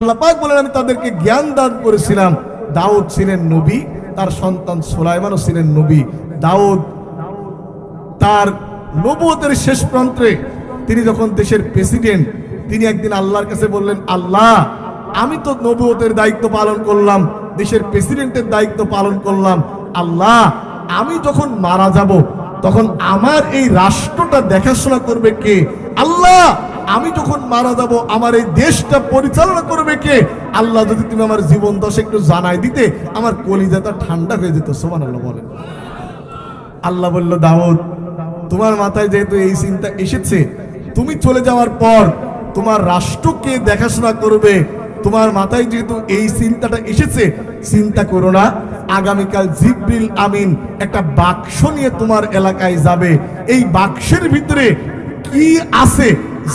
আল্লাহ পাক বলেন আমি তাদেরকে জ্ঞান দান করেছিলাম। দাউদ ছিলেন নবী, তার সন্তান সুলাইমানও ছিলেন নবী। দাউদ তার নবুয়তের শেষ প্রান্তে তিনি যখন দেশের প্রেসিডেন্ট, তিনি একদিন আল্লাহর কাছে বললেন, আল্লাহ আমি তো নবুয়তের দায়িত্ব পালন করলাম, দেশের প্রেসিডেন্টের দায়িত্ব পালন করলাম, আল্লাহ আমি যখন মারা যাব তখন আমার এই রাষ্ট্রটা দেখাশোনা করবে কে? আল্লাহ আমি যখন মারা যাব আমার এই দেশটা পরিচালনা করবে কে? আল্লাহ যদি তুমি আমার জীবন দশা একটু জানাই দিতে, আমার কলিজাটা ঠান্ডা হয়ে যেত। সুবহানাল্লাহ বলেন। আল্লাহ বলল, দাউদ তোমার মাথায় যেহেতু এই চিন্তা এসেছে, তুমি চলে যাওয়ার পর তোমার রাষ্ট্রকে দেখাশোনা করবে, তোমার মাথায় যেহেতু এই চিন্তাটা এসেছে, চিন্তা করো না, আগামীকাল জিবরিল আমিন একটা বাক্স নিয়ে তোমার এলাকায় যাবে। এই বাক্সের ভিতরে কি আছে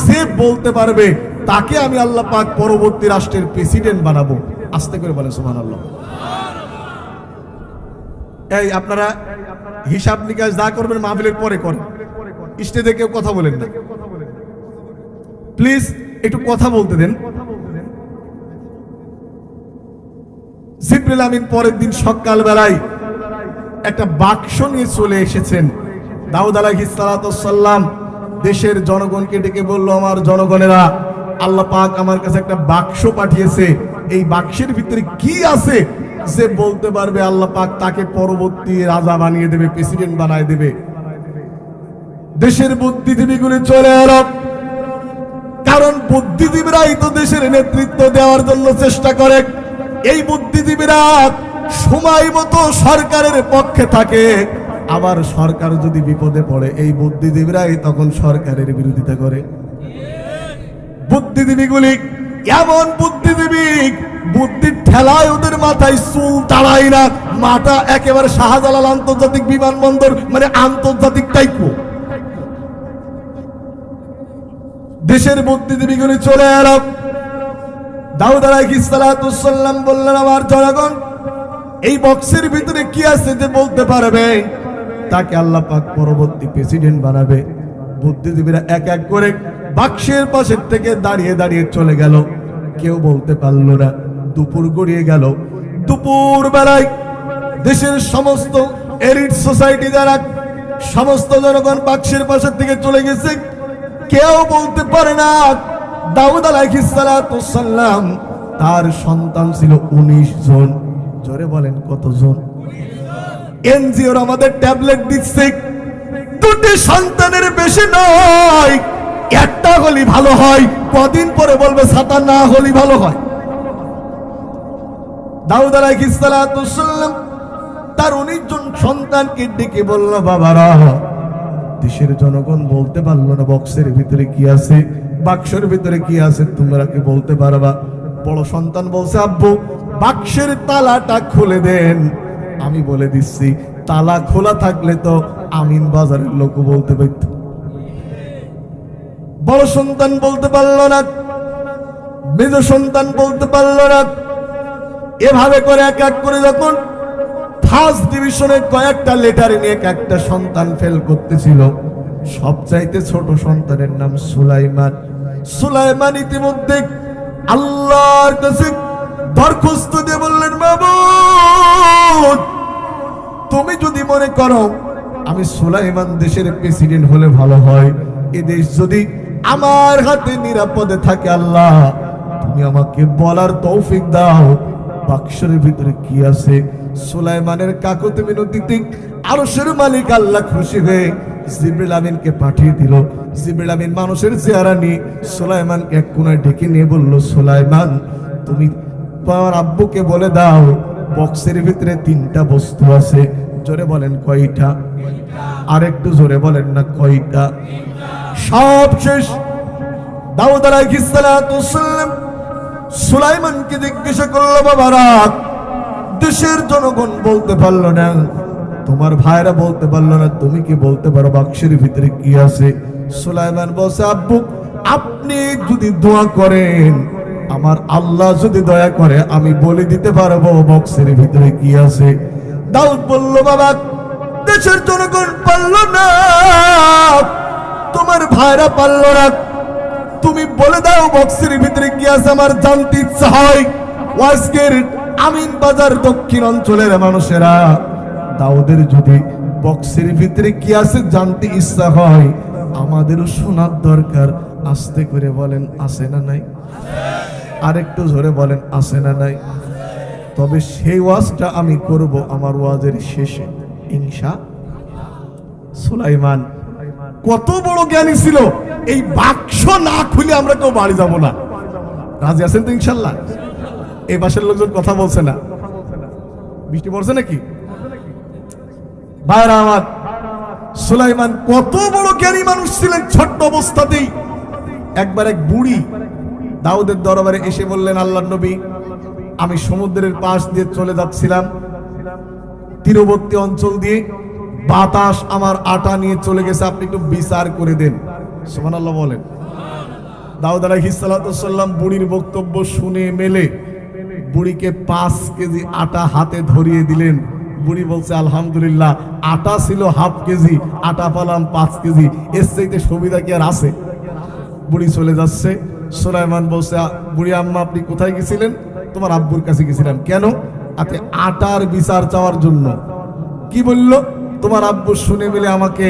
যে বলতে পারবে, তাকে আমি আল্লাহ পাক পরবর্তী রাষ্ট্রের প্রেসিডেন্ট বানাবো। আস্তে করে বলে সুবহানাল্লাহ। এই আপনারা হিসাব নিকাশ যা করবেন মাহফিলের পরে করেন, স্টেজে কেউ কথা বলেন না প্লিজ, একটু কথা বলতে দেন। জিবরিল আমিন পরের দিন সকাল বেলায় একটা বাক্স নিয়ে চলে এসেছেন। দাউদ আলাইহিস সালাতু ওয়াস সালাম দেশের জনগণকে ডেকে বলল, আমার জনগণেরা, আল্লাহ পাক আমার কাছে একটা বাক্স পাঠিয়েছে, এই বাক্সের ভিতরে কি আছে যে বলতে পারবে আল্লাহ পাক তাকে পরবর্তী রাজা বানিয়ে দেবে, প্রেসিডেন্ট বানিয়ে দেবে। দেশের বুদ্ধিজীবীগুলি চলে এলো, কারণ বুদ্ধিজীবীরাই তো দেশের নেতৃত্ব দেওয়ার জন্য চেষ্টা করে। এই বুদ্ধিজীবীরা সময় মতো সরকারের পক্ষে থাকে, আবার সরকার যদি বিপদে পড়ে এই বুদ্ধিজীবীরাই তখন সরকারের বিরোধিতা করে। বুদ্ধিজীবীগুলি এমন বুদ্ধিজীবী, বুদ্ধির ঠেলায় ওদের মাথায় চুল দাঁড়ায় না, মাথা একেবারে শাহজালাল আন্তর্জাতিক বিমানবন্দর, মানে আন্তর্জাতিক টাইপো। দেশের বুদ্ধিজীবীগুলি চলে এলো। দাউদ আলাইহিস সালাতু ওয়াস সালাম বললেন, আমার জনগণ, এই বক্সের ভিতরে কি আছে যে বলতে পারবে, তাকে আল্লাহ পাক পরবর্তী প্রেসিডেন্ট বানাবে। বুদ্ধিজীবীরা এক এক করে বাক্সের পাশের থেকে দাঁড়িয়ে দাঁড়িয়ে চলে গেল, কেউ বলতে পারল না। দুপুর গড়িয়ে গেল। দুপুর বেলায় দেশের সমস্ত এলিট সোসাইটি যারা, সমস্ত জনগণ বাক্সের পাশের থেকে চলে গেছে, কেউ বলতে পারে না। দাউদ আলাইহিস সালাতু ওয়াস সালাম তার সন্তান ছিল 19 জন। জোরে বলেন কতজন? এনজিওর আমাদের ট্যাবলেট দিচ্ছে, দুটি সন্তানের বেশি নয়, একটা হলে ভালো হয়, কদিন পরে বলবে ছাতা না হলে ভালো হয়। দাউদ আলাইহিস সালাতু ওয়াস সালাম তার 19 জন সন্তানকে ডেকে বলল, বাবারা, দেশের জনগণ বলতে পারলো না বক্সের ভিতরে কি আছে, বাক্সের ভিতরে কি আছে, তোমরা কি বলতে পারবা? বড় সন্তান বলছে, আব্বু বাক্সের তালাটা খুলে দেন। আমি বলে দিচ্ছি, তালা খোলা থাকলে তো আমিন বাজারের লোক বলতে পারত। বড় সন্তান বলতে পারলো না, মেজ সন্তান বলতে পারলো না। এভাবে করে এক এক করে যখন ফার্স্ট ডিভিশনে কয়েকটা লেটার নিয়ে একটা সন্তান ফেল করতেছিল, সবচাইতে ছোট সন্তানের নাম সুলাইমান। সুলাইমান ইতিমধ্যে আল্লাহর কাছে দরখাস্ত দিয়ে বললেন, মাবুদ তুমি যদি মনে করো আমি সুলাইমান দেশের প্রেসিডেন্ট হলে ভালো হয়, এ দেশ যদি আমার হাতে নিরাপদে থাকে, আল্লাহ তুমি আমাকে বলার তৌফিক দাও, বাক্সের ভিতরে কি আছে। সুলাইমানের কাকুতি মিনতিতে আরশের মালিক আল্লাহ খুশি হয়ে জিবরিল আমিনকে পাঠিয়ে দিল। জিবরিল আমিন মানুষের চেহারা নিয়ে সুলাইমানকে এক কোণায় ডেকে নিয়ে বলল, সুলাইমান তুমি তোমার আব্বুকে বলে দাও বক্সের ভিতরে 3টা বস্তু আছে। জোরে বলেন কয়টা? আর একটু জোরে বলেন না কয়টা? সব শেষ। দাউদ আলাইহিস সালাতু ওয়াস সালাম সুলাইমানকে জিজ্ঞাসা করলো, বাবারা, দেশের জনগণ বলতে পারলো না, তোমার ভাইরা বলতে পারলো না, তুমি কি বলতে পারো বাক্সের ভিতরে কি আছে? সুলাইমান বলছে, আব্বু আপনি যদি দোয়া করেন, আমার আল্লাহ যদি দয়া করে, আমি বলে দিতে পারবো বক্সের ভিতরে কি আছে। দাউদ বলল, বাবা দেশের জনগণ পারলো না, তোমার ভাইরা পারলো না, তুমি বলে দাও বক্সের ভিতরে কি আছে, আমার জানতে ইচ্ছা হয়। আজকের আমিন বাজার দক্ষিণ অঞ্চলের মানুষেরা, দাউদের যদি বক্সের ভিতরে কি আছে জানতে ইচ্ছা হয়, আমাদেরও শোনার দরকার। আস্তে করে বলেন আছে না নাই? আরেকটু জোরে বলেন আছে না নাই? তবে সেই ওয়াজটা আমি করব আমার ওয়াজের শেষে ইনশাআল্লাহ। সুলাইমান কত বড় জ্ঞানী ছিল, এই বাক্স না খুলে আমরা কেউ বাড়ি যাব না। রাজি আছেন তো ইনশাআল্লাহ? এই বাসার লোকজন কথা বলছে না, বৃষ্টি পড়ছে নাকি? ভাইরা আমার, সুলাইমান কত বড় জ্ঞানী মানুষ ছিলেন। ছোট্ট অবস্থাতেই একবার এক বুড়ি দাউদের দরবারে এসে বললেন, আল্লাহর নবী, আমি সমুদ্রের পাশ দিয়ে চলে যাচ্ছিলাম, তীরবর্তী অঞ্চল দিয়ে বাতাস আমার আটা নিয়ে চলে গেছে, আপনি একটু বিচার করে দেন। সুবহানাল্লাহ বলেন। দাউদ আলাইহিস সালাতু ওয়াস সালাম বুড়ির বক্তব্য শুনে মেলে বুড়িকে 5 কেজি আটা হাতে ধরিয়ে দিলেন। বুড়ি বলছে আলহামদুলিল্লাহ, আটা ছিল হাফ কেজি, আটা পেলাম 5 কেজি, এর চাইতে সুবিধা কি আর আছে? বুড়ি চলে যাচ্ছে। সুলাইমান বলছে, বুড়ি আম্মা আপনি কোথায় গেছিলেন? তোমার আব্বুর কাছে গেছিলাম। কেন? আতে আটার বিচার চাওয়ার জন্য। কি বলল? তোমার আব্বু শুনে মিলে আমাকে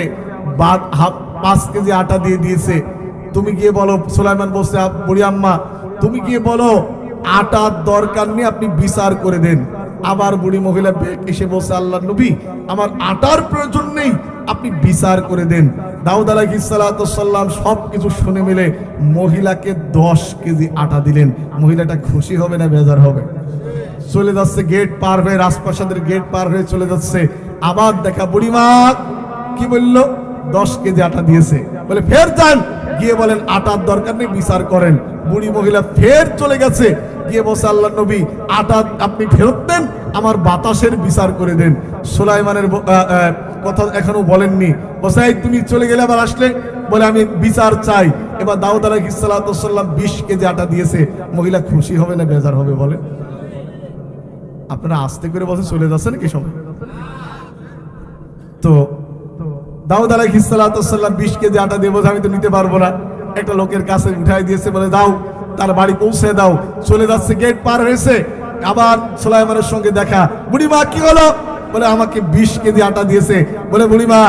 5 কেজি আটা দিয়ে দিয়েছে, তুমি গিয়ে বলো। সুলাইমান বলছে, বুড়ি আম্মা তুমি গিয়ে বলো আটার দরকার নেই, আপনি বিচার করে দেন। আবার বুড়ি মহিলা এসে বলছে, আল্লাহর নবী, আমার আটার প্রয়োজন নেই, আপনি বিচার করে দেন। দাউদ আলাইহিস সালাতু ওয়াস সালাম সবকিছু শুনে মিলে মহিলাকে 10 কেজি আটা দিলেন। মহিলাটা খুশি হবে না বেজার হবে? চলে যাচ্ছে, গেট পার হয়ে, রাজপ্রাসাদের গেট পার হয়ে চলে যাচ্ছে। আবার দেখা, বুড়িমা কি বললো? 10 কেজি আটা দিয়েছে। বলে ফের যান, গিয়ে বলেন আটার দরকার নেই, বিচার করেন। বুড়ি মহিলা ফের চলে গেছে, গিয়ে বলছে, আল্লাহর নবী, আটা আপনি ফেরত দেন, আমার বাতাসের বিচার করে দেন। সুলাইমানের কথা এখনো বলেননি। বলছে, এই তুমি চলে গেলে আবার আসলে? বলে আমি বিচার চাই। এবার দাউদ আলাইহিস সালাতু ওয়াস সালাম 20 কেজি আটা দিয়েছে। মহিলা খুশি হবে না বেজার হবে বলে? আপনারা আস্তে করে বসে চলে যাচ্ছেন কি সময়? তো দাউদ আলাইহিস সালাতু ওয়াস সালাম 20 কেজি আটা দিয়ে বলছে, আমি তো নিতে পারবো না। একটা লোকের কাছে উঠাই দিয়েছে, বলে দাও, তার বাড়ি পৌঁছে দাও। চলে যাচ্ছে, গেট পার হয়েছে, আবার সুলাইমানের সঙ্গে দেখা। বুড়িমা কি হলো? বলে আমাকে 20 কেজি আটা দিয়েছে। বলে বুড়িমা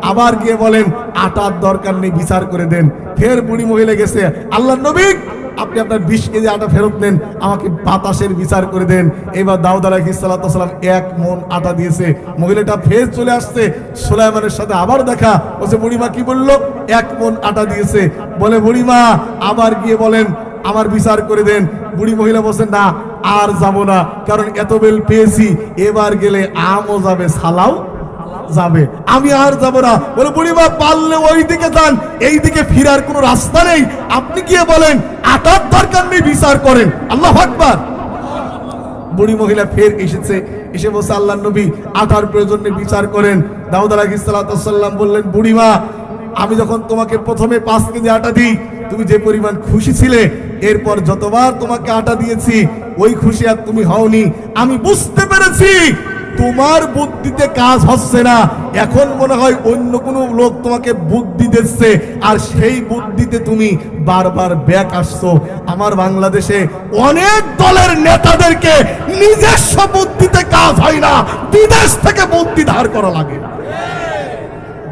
আবার গিয়ে বলেন আটার দরকার নেই, বিচার করে দেন। ফের বুড়ি মহিলা গেছে, আল্লাহর নবী আপনি আপনার 20 কেজি আটা ফেরত দেন, আমাকে বাতাসের বিচার করে দেন। এবার দাউদ আলাইহিস সালাতু ওয়াস সালাম 1 মণ আটা দিয়েছে। মহিলাটা ফের চলে আসছে, সুলাইমানের সাথে আবার দেখা। বলছে, বুড়িমা কি বললো? 1 মণ আটা দিয়েছে। বলে বুড়িমা আবার গিয়ে বলেন আমার বিচার করে দেন। বুড়ি মহিলা বলছেন, না আর যাব না, কারণ এত বেল পেয়েছি, এবার গেলে আমও যাবে, সালাও যাবে, আমি আর যাব না। বলে বুড়িমা পারলে ওই দিকে যান, এই দিকে ফিরার কোনো রাস্তা নেই, আপনি গিয়ে বলেন আটার দরকার নেই, বিচার করেন। আল্লাহু আকবার। বুড়ি মহিলা ফের এসেছে, এসে বলছে, আল্লাহর নবী আটার প্রয়োজন নেই, বিচার করেন। দাউদ আলাইহিস সালাতু ওয়াস সালাম বললেন, বুড়িমা আমি যখন তোমাকে প্রথমে 5 কেজি আটা দিই, তুমি যে পরিমাণ খুশি ছিলে, এরপর যতবার তোমাকে আটা দিয়েছি ওই খুশি আর তুমি হওনি। আমি বুঝতে পেরেছি তোমার বুদ্ধিতে কাজ হচ্ছে না, এখন মনে হয় অন্য কোনো লোক তোমাকে বুদ্ধি দিচ্ছে, আর সেই বুদ্ধিতে তুমি বারবার ব্যাক আসছো। আমার বাংলাদেশে অনেক দলের নেতাদেরকে নিজস্ব বুদ্ধিতে কাজ হয় না, বিদেশ থেকে বুদ্ধি ধার করা লাগে।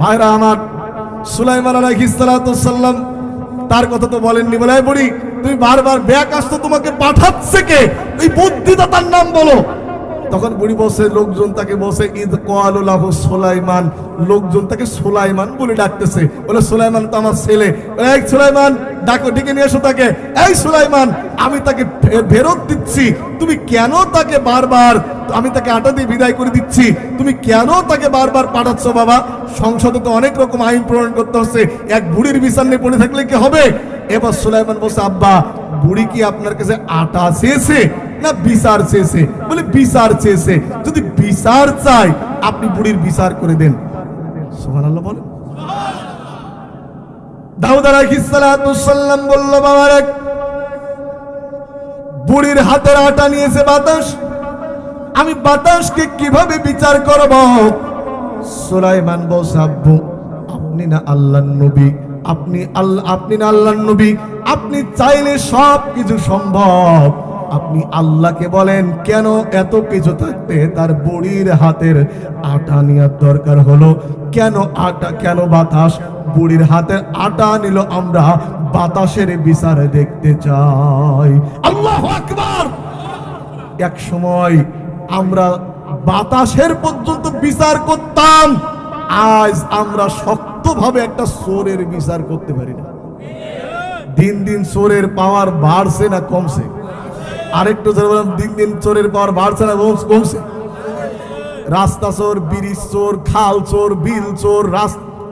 ভাইরা আমার, সুলাইমান আলাইহিস সালাতু ওয়াস সালাম তার কথা তো বলেননি। বলে বুড়ি তুমি বারবার ব্যাক আসছো, তোমাকে পাঠাচ্ছে কে? এই বুদ্ধিদাতার নাম বলো। তখন বুড়ি বলছে, লোকজন তাকে বলছে ইদ ক্বালু লাহু সুলাইমান, লোকজন তাকে সুলাইমান বলে ডাকতেছে। বলে সুলাইমান তো আমার ছেলে। এই সুলাইমান ডাকো, ডেকে নিয়ে এসো তাকে। এই সুলাইমান আমি তাকে ফেরত দিচ্ছি, তুমি কেন তাকে বারবার, আমি তাকে আটা দিয়ে বিদায় করে দিচ্ছি, তুমি কেন তাকে বারবার পাঠাচ্ছ? বাবা সংসদে তো অনেক রকম আইন প্রণয়ন করতে হচ্ছে, এক বুড়ির বিচার নিয়ে পড়ে থাকলে কি হবে? এবার সুলাইমান বলছে, আব্বা বুড়ি কি আপনার কাছে আটা চেয়েছে না বিচার চেয়েছে? বলে বিচার চেয়েছে। যদি বিচার চাই আপনি বুড়ির বিচার করে দেন। সুবহানাল্লাহ বলেন। দাউদ আলাইহিস সালাতু ওয়াস সালাম বলল, বাবারে বুড়ির হাতের আটা নিয়েছে বাতাস, আমি বাতাসকে কিভাবে বিচার করব? সুলাইমান বলছে, আব্বু আপনি না আল্লাহর নবী, আপনি না আল্লাহর নবী, আপনি চাইলে সব কিছু সম্ভব। আপনি আল্লাহকে বলেন কেন এত কিছু থাকতে তার বুড়ির হাতের আটা নেওয়ার দরকার হলো? কেন আটা, কেন বাতাস? বুড়ির হাতের আটা নিল, আমরা বাতাসের বিচার দেখতে চাই। আল্লাহু আকবার। এক সময় আমরা বাতাসের পর্যন্ত বিচার করতাম, আজ আমরা শক্তভাবে একটা চোরের বিচার করতে পারি না। দিন দিন চোরের পাওয়ার বাড়ছে না কমছে? আরেকটু দিন দিন চোরের পাওয়ার বাড়ছে না কমছে? রাস্তা চোর, ব্রিজ চোর, খাল চোর, বিল চোর,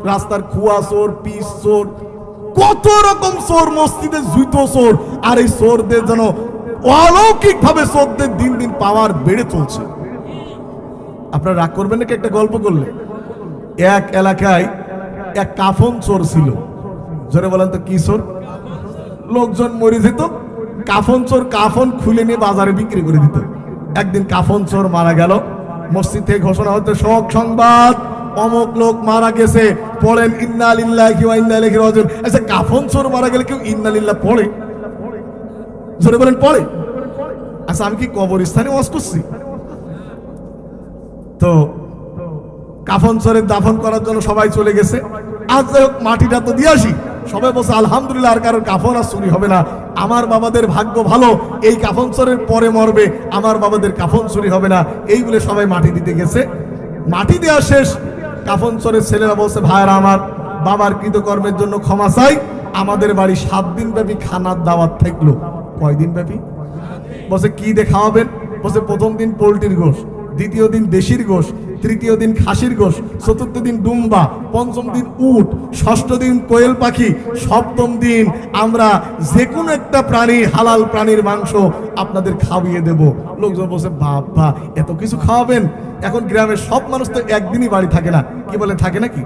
রাস্তার কুয়া চোর, পিচ চোর, কত রকম চোর, মসজিদের জুতো চোর। আর এই চোরদের যেন অলৌকিক ভাবে চোরদের দিন দিন পাওয়ার বেড়ে চলছে। আপনারা রাগ করবেন নাকি একটা গল্প করলে? এক এলাকায় এক কাফন চোর ছিল। জোরে বলেন তো কি চোর? লোকজন মরে যেত, কাফন চোর কাফন খুলে নিয়ে বাজারে বিক্রি করে দিত। একদিন কাফন চোর মারা গেল, মসজিদ থেকে ঘোষণা হতো শোক সংবাদ, অমুক লোক মারা গেছে, পড়েন ইন্না লিল্লাহি ওয়া ইন্না ইলাইহি রাজিউন। আচ্ছা, কাফন চোর মারা গেলে কেউ ইন্না লিল্লাহ পড়ে? জোরে বলেন পড়ে? আচ্ছা, আমি কি কবরস্থানে ওয়াজ করছি? তো কাফন চোরের দাফন করার জন্য সবাই চলে গেছে। আজ যাই হোক, মাটিটা তো দিয়ে আসি। সবাই বলছে আলহামদুলিল্লাহ, আর কারোর কাফন আর চুরি হবে না। আমার বাবাদের ভাগ্য ভালো, এই কাফন চোরের পরে মরবে, আমার বাবাদের কাফন চুরি হবে না। এই বলে সবাই মাটি দিতে গেছে। মাটি দেওয়া শেষ, কাফন চোরের ছেলেরা বলছে ভাইরা আমার, বাবার কৃতকর্মের জন্য ক্ষমা চাই। আমাদের বাড়ি 7 দিন ব্যাপী খানার দাওয়াত থাকলো। কয়দিন ব্যাপী? বলছে কি দিয়ে খাওয়াবেন? বলছে প্রথম দিন পোল্ট্রির গোশ, দ্বিতীয় দিন দেশির গোশ, তৃতীয় দিন খাসির গোশ, চতুর্থ দিন ডুম্বা, পঞ্চম দিন উট, ষষ্ঠ দিন কোয়েল পাখি, সপ্তম দিন আমরা যে কোনো একটা প্রাণী, হালাল প্রাণীর মাংস আপনাদের খাওয়িয়ে দেব। লোকজন বলছে বাবা, এত কিছু খাওয়াবেন? এখন গ্রামের সব মানুষ তো একদিনই বাড়ি থাকে না। কি বলে, থাকে নাকি?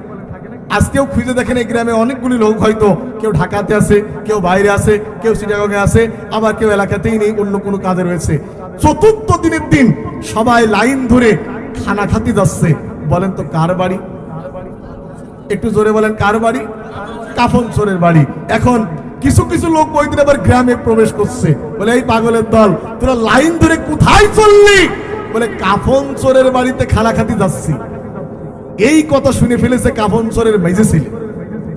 আজকেও খুঁজে দেখেন এই গ্রামে অনেকগুলি লোক, হয়তো কেউ ঢাকাতে আছে, কেউ বাইরে আছে, কেউ চিটাগংয়ে আছে, আবার কেউ এলাকাতেই নেই, অন্য কোনো কাজে রয়েছে। চতুর্থ দিনের দিন সবাই লাইন ধরে খানা খাতে যাচ্ছে। বলেন তো কার বাড়ি? একটু জোরে বলেন কার বাড়ি? কাফন চোরের বাড়ি। এখন কিছু কিছু লোক ওই দিন আবার গ্রামে প্রবেশ করছে, বলে এই পাগলের দল, তোরা লাইন ধরে কোথায় চললি? বলে কাফন চোরের বাড়িতে খানা খাতে যাচ্ছি। এই কথা শুনে ফেলেছে কাফন চোরের মেজে ছেলে।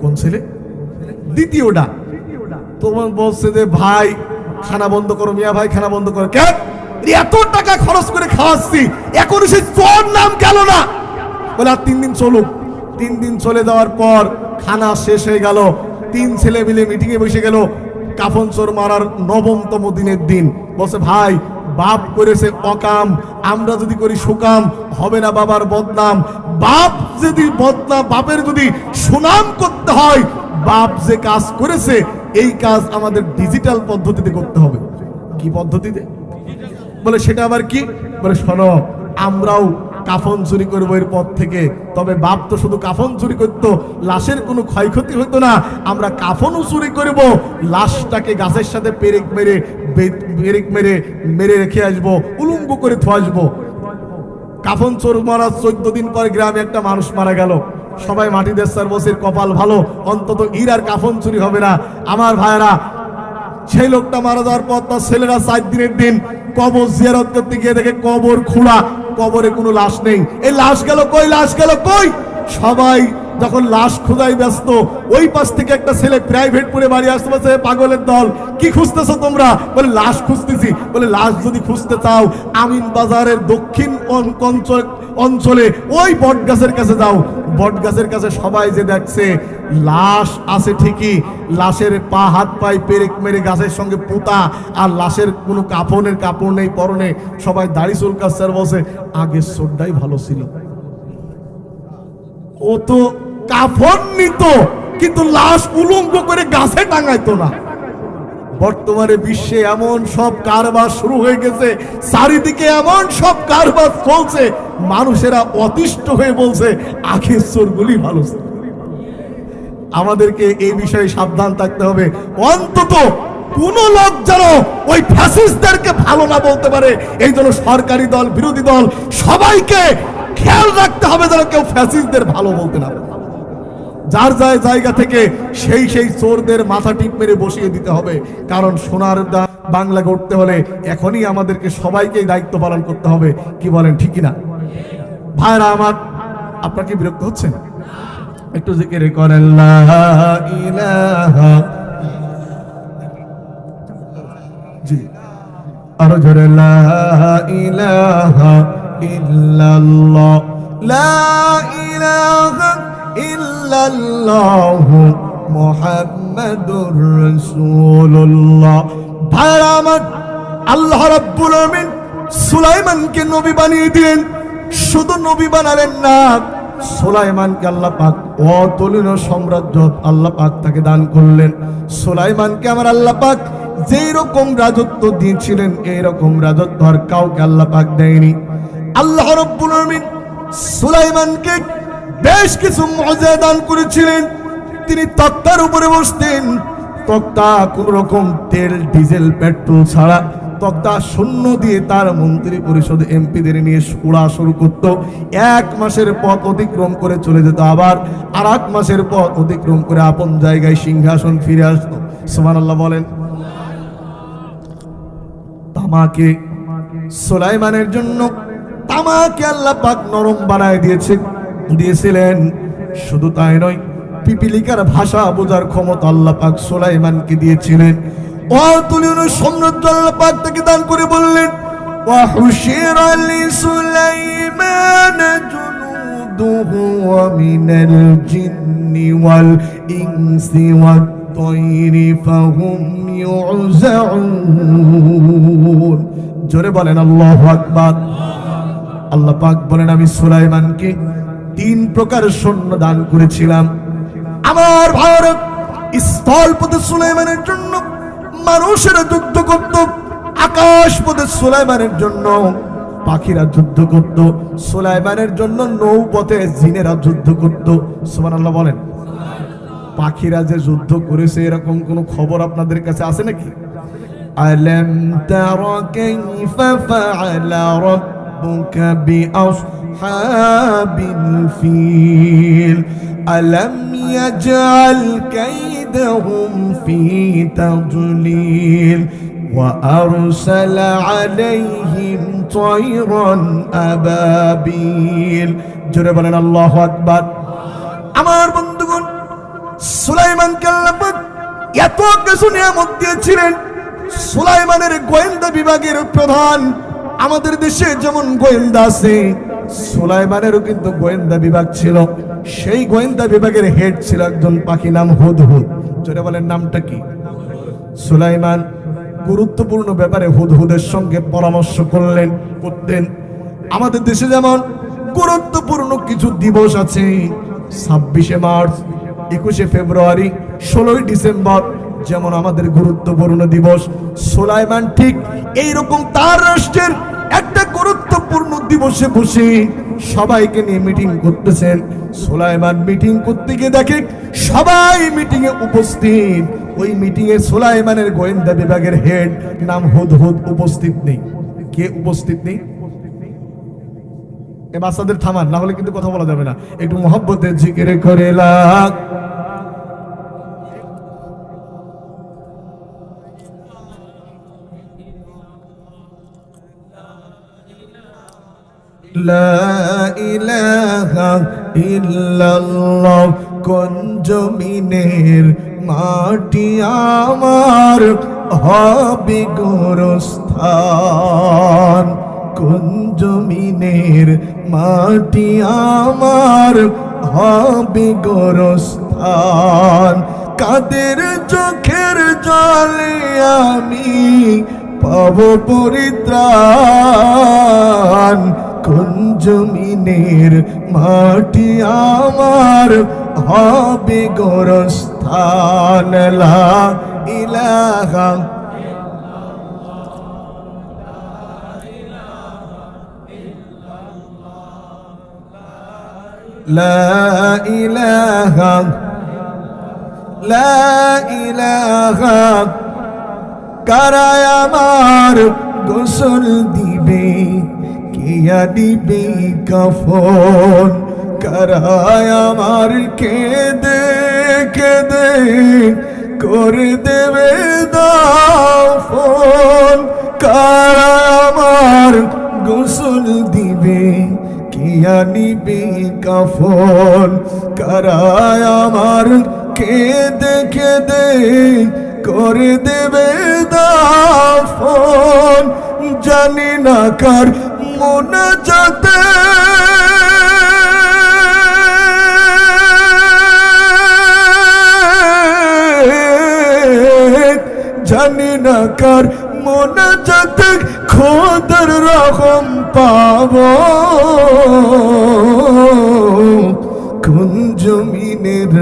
কোন ছেলে? দ্বিতীয়টা। তোমার বলছে যে ভাই খানা বন্ধ করো, মিয়া ভাই খানা বন্ধ করো। কেন? এত টাকা খরচ করে খাওয়াচ্ছি, এখন সে চোর নাম গেল না। বলে আর 3 দিন চলুক। 3 দিন চলে যাওয়ার পর খানা শেষ হয়ে গেল। 3 ছেলে মিলে মিটিং এ বসে গেল। কাফন চোর মারার 9তম দিনের দিন। বলছে ভাই, বাপ করেছে অকাম, আমরা যদি করি সুকাম, হবে না বাবার বদনাম। বাপ যদি বদনাম, বাপের যদি সুনাম করতে হয়, বাপ যে কাজ করেছে এই কাজ আমাদের ডিজিটাল পদ্ধতিতে করতে হবে। কি পদ্ধতিতে? বলে সেটা আবার কি? বলে শোনো, আমরাও কাফন চুরি করবো এরপর থেকে। তবে বাপ তো শুধু কাফন চুরি করতো, লাশের কোনো ক্ষয়ক্ষতি হতো না। আমরা কাফনও চুরি করব, লাশটাকে গাছের সাথে পেরেক মেরে মেরে রেখে আসবো, উলঙ্গ করে থো আসবো। কাফন চোর মারা 14 দিন পর গ্রামে একটা মানুষ মারা গেল। সবাই মাটি দেশার বসির কপাল ভালো, অন্তত ইর আর কাফন চুরি হবে না। আমার ভাইরা, সেই লোকটা মারা যাওয়ার পর তার ছেলেরা 4 দিনের দিন কবর জিয়ারত করতে গিয়ে দেখে কবর খোলা, কবরে কোনো লাশ নেই। এই লাশ গেল কই, লাশ গেল কই? সবাই যখন লাশ খোঁজাই ব্যস্ত, ওই পাশ থেকে একটা ছেলে প্রাইভেট পড়ে বাড়ি আসতে বলছে পাগলের দল, কি খুঁজতেছো তোমরা? বলে লাশ খুঁজতেছি। বলে লাশ যদি খুঁজতে চাও আমিন বাজারের দক্ষিণ অঞ্চলে ওই বট গাছের কাছে যাও। বট গাছের কাছে সবাই যে দেখছে লাশ আছে ঠিকই, লাশের পা হাত পায়ে পেরেক মেরে গাছের সঙ্গে পোতা, আর লাশের কোনো কাফনের কাপড় নেই পরনে। সবাই দাড়ি চুল কাটছে আর বলছে আগের চোরটাই ভালো ছিল। ও তো কাফন নিত, কিন্তু লাশ উলঙ্গ করে গাছে টাঙাইতো না। বর্তমানে বিশ্বে এমন সব কারবার শুরু হয়ে গেছে, চারিদিকে এমন সব কারবার চলছে, মানুষেরা অতিষ্ঠ হয়ে বলছে আগের চোরগুলি ভালো ছিল। আমাদেরকে এই বিষয়ে সাবধান থাকতে হবে। অন্তত কোন লোক যেন ওই ফ্যাসিস্টদেরকে ভালো না বলতে পারে। এই জন্য সরকারি দল, বিরোধী দল সবাইকে খেয়াল রাখতে হবে যেন কেউ ফ্যাসিস্টদের ভালো বলতে না পারে। যার যার জায়গা থেকে সেই সেই চোরদের মাথা টিপ মেরে বসিয়ে দিতে হবে। কারণ সোনার বাংলা গড়তে হলে এখনই আমাদেরকে সবাইকেই দায়িত্ব পালন করতে হবে। কি বলেন, ঠিক কিনা? ভাইরা আমার, আপনাকে বিরক্ত হচ্ছেন? একটু জিকির করেন লা ইলাহা, জি আরো জোরে লা ইলাহা ইল্লাল্লাহ, লা ইলাহা ইল্লাল্লাহ মুহাম্মাদুর রাসূলুল্লাহ। ভাইরা আমার, আল্লাহ রাব্বুল আমিন সুলাইমানকে নবী বানিয়ে দিলেন। শুধু নবী বানালেন না, সুলাইমানকে আল্লাহ পাক অতুলনীয় সাম্রাজ্য আল্লাহ পাক তাকে দান করলেন। সুলাইমানকে আমার আল্লাহ পাক যেই রকম রাজত্ব দিয়েছিলেন এই রকম রাজত্ব আর কাউকে আল্লাহ পাক দেয়নি। আল্লাহ রাব্বুল আমিন সুলাইমানকে বেশ কিছু মুজিজা দান করেছিলেন। তিনি তক্তার উপরে বসতেন। তক্তা কোন রকম তেল ডিজেল পেট্রোল ছাড়া তক্তা শূন্য দিয়ে তার মন্ত্রী পরিষদ এমপিদের নিয়ে উড়া শুরু করত। 1 মাসের পথ অতিক্রম করে চলে যেত, আবার আর 1 মাসের পথ অতিক্রম করে আপন জায়গায় সিংহাসন ফিরে আসতো। সুবহানাল্লাহ বলেন। তামাকে সুলাইমানের জন্য তামাকে আল্লাহ পাক নরম বানায় দিয়েছিলেন। শুধু তাই নয়, পিপিলিকার ভাষা বোঝার ক্ষমতা আল্লাহ পাক সুলাইমানকে দিয়েছিলেন। অতুলনীয় সাম্রাজ্য আল্লাহ পাক তাকে দান করে বললেন, ওয়া হুশিরা লিসুলাইমান জুনুদুহু ওয়া মিনাল জিন্নি ওয়াল ইনসি ওয়াত তায়রি ফাহুম ইউযাউন। জোরে বলেন আল্লাহু আকবার। আল্লাহ পাক বলেন, আমি সুলাইমানকে 3 প্রকার সৈন্য দান করেছিলাম। আমার ভারত স্থল পথে সুলাইমানের জন্য মানুষেরা যুদ্ধ করত, আকাশ পথে সুলাইমানের জন্য পাখিরা যুদ্ধ করত, সুলাইমানের জন্য নৌপথে জিনেরা যুদ্ধ করত। সুবহানাল্লাহ বলেন। পাখিরা যে যুদ্ধ করেছে এরকম কোন খবর আপনাদের কাছে আছে নাকি? আলাম তারা কাইফা ফাআলা রাব্বুকা বিআসহাবিল ফিল আলাম ইয়াজআল কাইদাহুম ফি তাদলিল ওয়া আরসালা আলাইহিম তায়রান আবাবিল। জোরে বলেন আল্লাহু আকবার। আমার বন্ধুগণ, সুলাইমানকে আল্লাহ পাক এত কিছু নিয়ামত দিয়েছিলেন। সুলাইমানের গোয়েন্দা বিভাগের প্রধান, আমাদের দেশে যেমন গোয়েন্দা আছে, সুলাইমানেরও কিন্তু গোয়েন্দা বিভাগ ছিল। সেই গোয়েন্দা বিভাগের হেড ছিল একজন পাখি, নাম হুদহুদ। জোরে বলেন, নামটা কি? সুলাইমান গুরুত্বপূর্ণ ব্যাপারে হুদহুদের সঙ্গে পরামর্শ করতেন। আমাদের দেশে যেমন গুরুত্বপূর্ণ কিছু দিবস আছে, 26শে মার্চ, 21শে ফেব্রুয়ারি, 16ই ডিসেম্বর যেমন আমাদের গুরুত্বপূর্ণ দিবস, সুলাইমান ঠিক এইরকম তার রাষ্ট্রের একটা গুরুত্বপূর্ণ দিবসে বসে সবাইকে নিয়ে মিটিং করতেছেন। সুলাইমান মিটিং করতে গিয়ে দেখে সবাই মিটিং এ উপস্থিত। ওই মিটিং এ সুলাইমানের গোয়েন্দা বিভাগের হেড নাম হুদহুদ উপস্থিত নেই। কে উপস্থিত নেই? এ বাচ্চাদের থামান, না হলে কিন্তু কথা বলা যাবে না। একটু মহব্বতের জিকির করে লাগ লা ইলাহা ইল্লাল্লাহ। কোন জমিনের মাটি আমার হবে গোরস্থান, কোন জমিনের মাটি আমার হবে গোরস্থান। কাদের চোখের জলে আমি পাব পরিত্রাণ, কোন জমিনের মাটি আমার হবে গোরস্থান। লা ইলাহা লা ইলাহা লা ইলাহা। কারায় আমার গোসল দিবে, কে দিবে কাফন, কারায় আমার কেঁদে কেঁদে করে দেবে দাফন, কারা আমার গোসল দিবে কি আনিবে কাফন, কারায় আমার কেঁদে কেঁদে করে দেবে দাফন, জানি না কার মোনাজাতে জানি না কার মোনাজাতে খোদার রহম পাবো, কোন জমিনের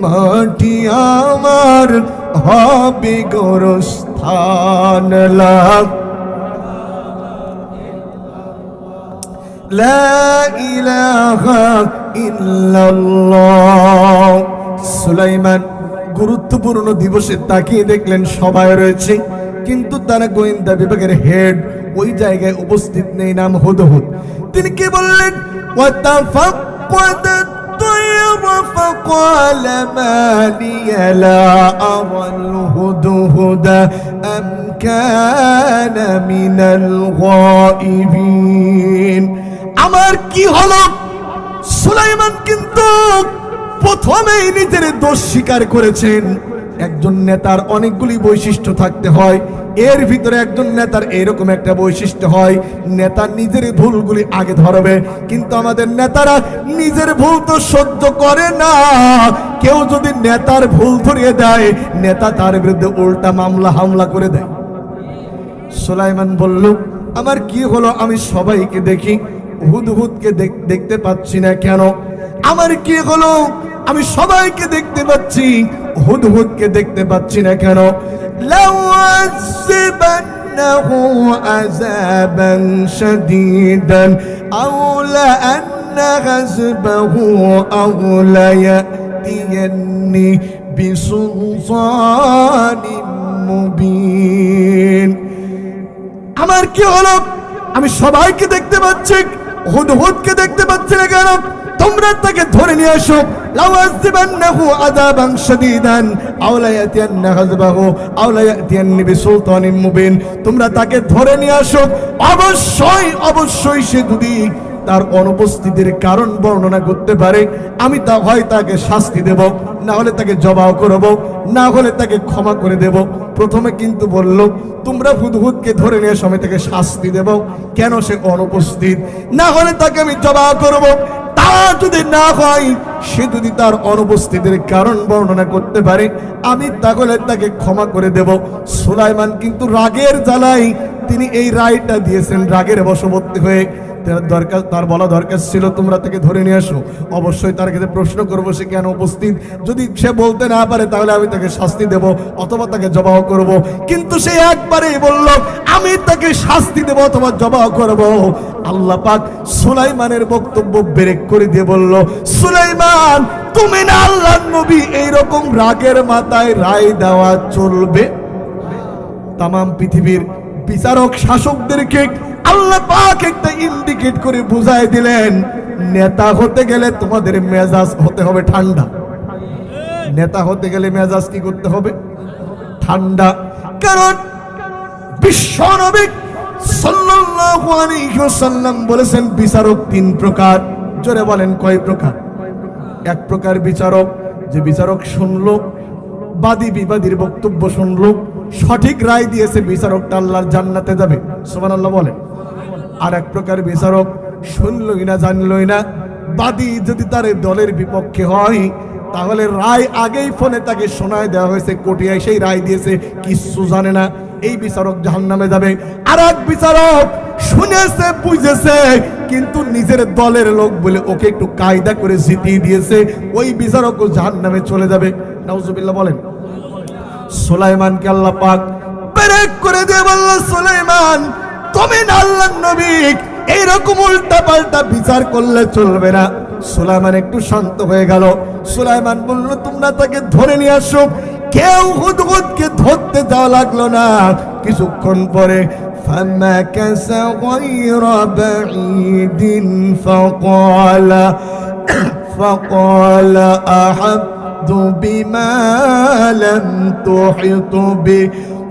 মাটি আমার হবে গোরস্থান। লা ইলাহা ইল্লাল্লাহ। সুলাইমান গুরুত্বপূর্ণ দিবসে তাকিয়ে দেখলেন সবাই রয়েছে, কিন্তু তারা গোয়েন্দা বিভাগের হেড ওই জায়গায় উপস্থিত নেই, নাম হুদহুদ। তিনি কি বললেন? ওয়াতাফাক্কাদাত তায়রা ফাকালা মা লিয়া লা আরাল হুদহুদা আম কানা মিনাল গায়িবিন। আমার কি হলো? সুলাইমান কিন্তু প্রথমেই নিজের দোষ স্বীকার করেছেন। একজন নেতার অনেকগুলি বৈশিষ্ট্য থাকতে হয়, এর ভিতরে একজন নেতার এরকম একটা বৈশিষ্ট্য হয়, নেতা নিজের ভুলগুলি আগে ধরবে। কিন্তু আমাদের নেতারা নিজের ভুল তো সহ্য করে না, কেউ যদি নেতার ভুল ধরিয়ে দেয় নেতা তার বিরুদ্ধে উল্টা মামলা হামলা করে দেয়। সুলাইমান বলল, আমার কি হলো? আমি সবাইকে দেখি, হুদহুদকে দেখতে পাচ্ছি না কেন? আমার কি হলো? আমি সবাইকে দেখতে পাচ্ছি, হুদহুদকে দেখতে পাচ্ছি না কেন? লাউযিবান্নাহু আযাবান শাদীদান আও লাআন্না গাযবাহু আও লায়াতিয়ান্নি বিসুলতানিন মুবিন। আমার কি হলো? আমি সবাইকে দেখতে পাচ্ছি, হুদহুদকে দেখতে পাচ্ছি না কেন? তোমরা তাকে ধরে নিয়ে আসো। লাউযিবান্নাহু আযাবান শাদীদান আও লায়াতিয়ান্না গাযবাহু আও লায়াতিয়ান্নি বিসুলতানিন মুবিন। তোমরা তাকে ধরে নিয়ে আসো। অবশ্যই অবশ্যই সে যদি তার অনুপস্থিতির কারণ বর্ণনা করতে পারে, আমি তা হয় তাকে শাস্তি দেব, না হলে তাকে জবাব করব, না হলে তাকে ক্ষমা করে দেব। প্রথমে কিন্তু বলল, তোমরা হুদহুদকে ধরে নিয়ে সময় তাকে শাস্তি দেব, কেন? সে অনুপস্থিত, না হলে তাকে আমি জবাব করব। তা যদি না হয়, সে যদি তার অনুপস্থিতির কারণ বর্ণনা করতে পারে, আমি তাহলে তাকে ক্ষমা করে দেব। সুলাইমান কিন্তু রাগের জ্বালায় তিনি এই রায়টা দিয়েছেন, রাগের বশবর্তী হয়ে। তার বলা দরকার ছিল তোমরা তাকে ধরে নিয়ে আসো, অবশ্যই তার কাছে প্রশ্ন করবো সে কেন উপস্থিত। যদি সে বলতে না পারে তাহলে আমি তাকে শাস্তি দেব অথবা তাকে জবাব করব। কিন্তু সে একবারেই বলল, আমি তাকে শাস্তি দেব অথবা জবাব করব। আল্লাহ পাক সুলাইমানের বক্তব্য ব্রেক করে দিয়ে বলল, সুলাইমান, তুমি না আল্লাহর নবী, এইরকম রাগের মাথায় রায় দেওয়া চলবে? তাম পৃথিবীর বিচারক শাসকদেরকে আল্লাহ পাক একটা ইন্ডিকেট করে বুঝাই দিলেন, নেতা হতে গেলে তোমাদের মেজাজ হতে হবে ঠান্ডা। নেতা হতে গেলে মেজাজ কি করতে হবে? ঠান্ডা। কারণ বিশ্ব নবী সাল্লাল্লাহু আলাইহি ওয়াসাল্লাম বলেছেন বিচারক তিন প্রকার। জোরে বলেন কয় প্রকার? এক প্রকার বিচারক, যে বিচারক শুনলো, বাদী বিবাদীর বক্তব্য শুনলো, সঠিক রায় দিয়েছে, বিচারকটা আল্লাহর জান্নাতে যাবে, সুবহানাল্লাহ বলেন। আর এক প্রকার বিচারক শুনলই না, জানলই না, বাদী যদি তার দলের বিপক্ষে হয় তাহলে রায় আগেই ফোনে তাকে শোনায় দেওয়া হয়েছে, কোর্টে সেই রায় দিয়েছে, কিচ্ছু জানে না, এই বিচারক জাহান্নামে যাবে। আর এক বিচারক শুনেছে, বুঝেছে, কিন্তু নিজের দলের লোক বলে ওকে একটু কায়দা করে জিতিয়ে দিয়েছে, ওই বিচারকও জাহান্নামে চলে যাবে। নাউজুবিল্লাহ বলেন। সুলাইমানকে আল্লাহ পাক ব্রেক করে দিয়ে বলল, সুলাইমান, তুমি না আল্লাহর নবী, এইরকম উল্টা পাল্টা বিচার করলে চলবে না। সুলাইমান একটু শান্ত হয়ে গেল। সুলাইমান বলল, তোমরা তাকে ধরে নিয়ে আসো। কেউ হুদহুদকে ধরতে যাওয়া লাগলো না। কিছুক্ষণ পরে فمكث غير بعيد فقال فقال أحط بما لم تحط به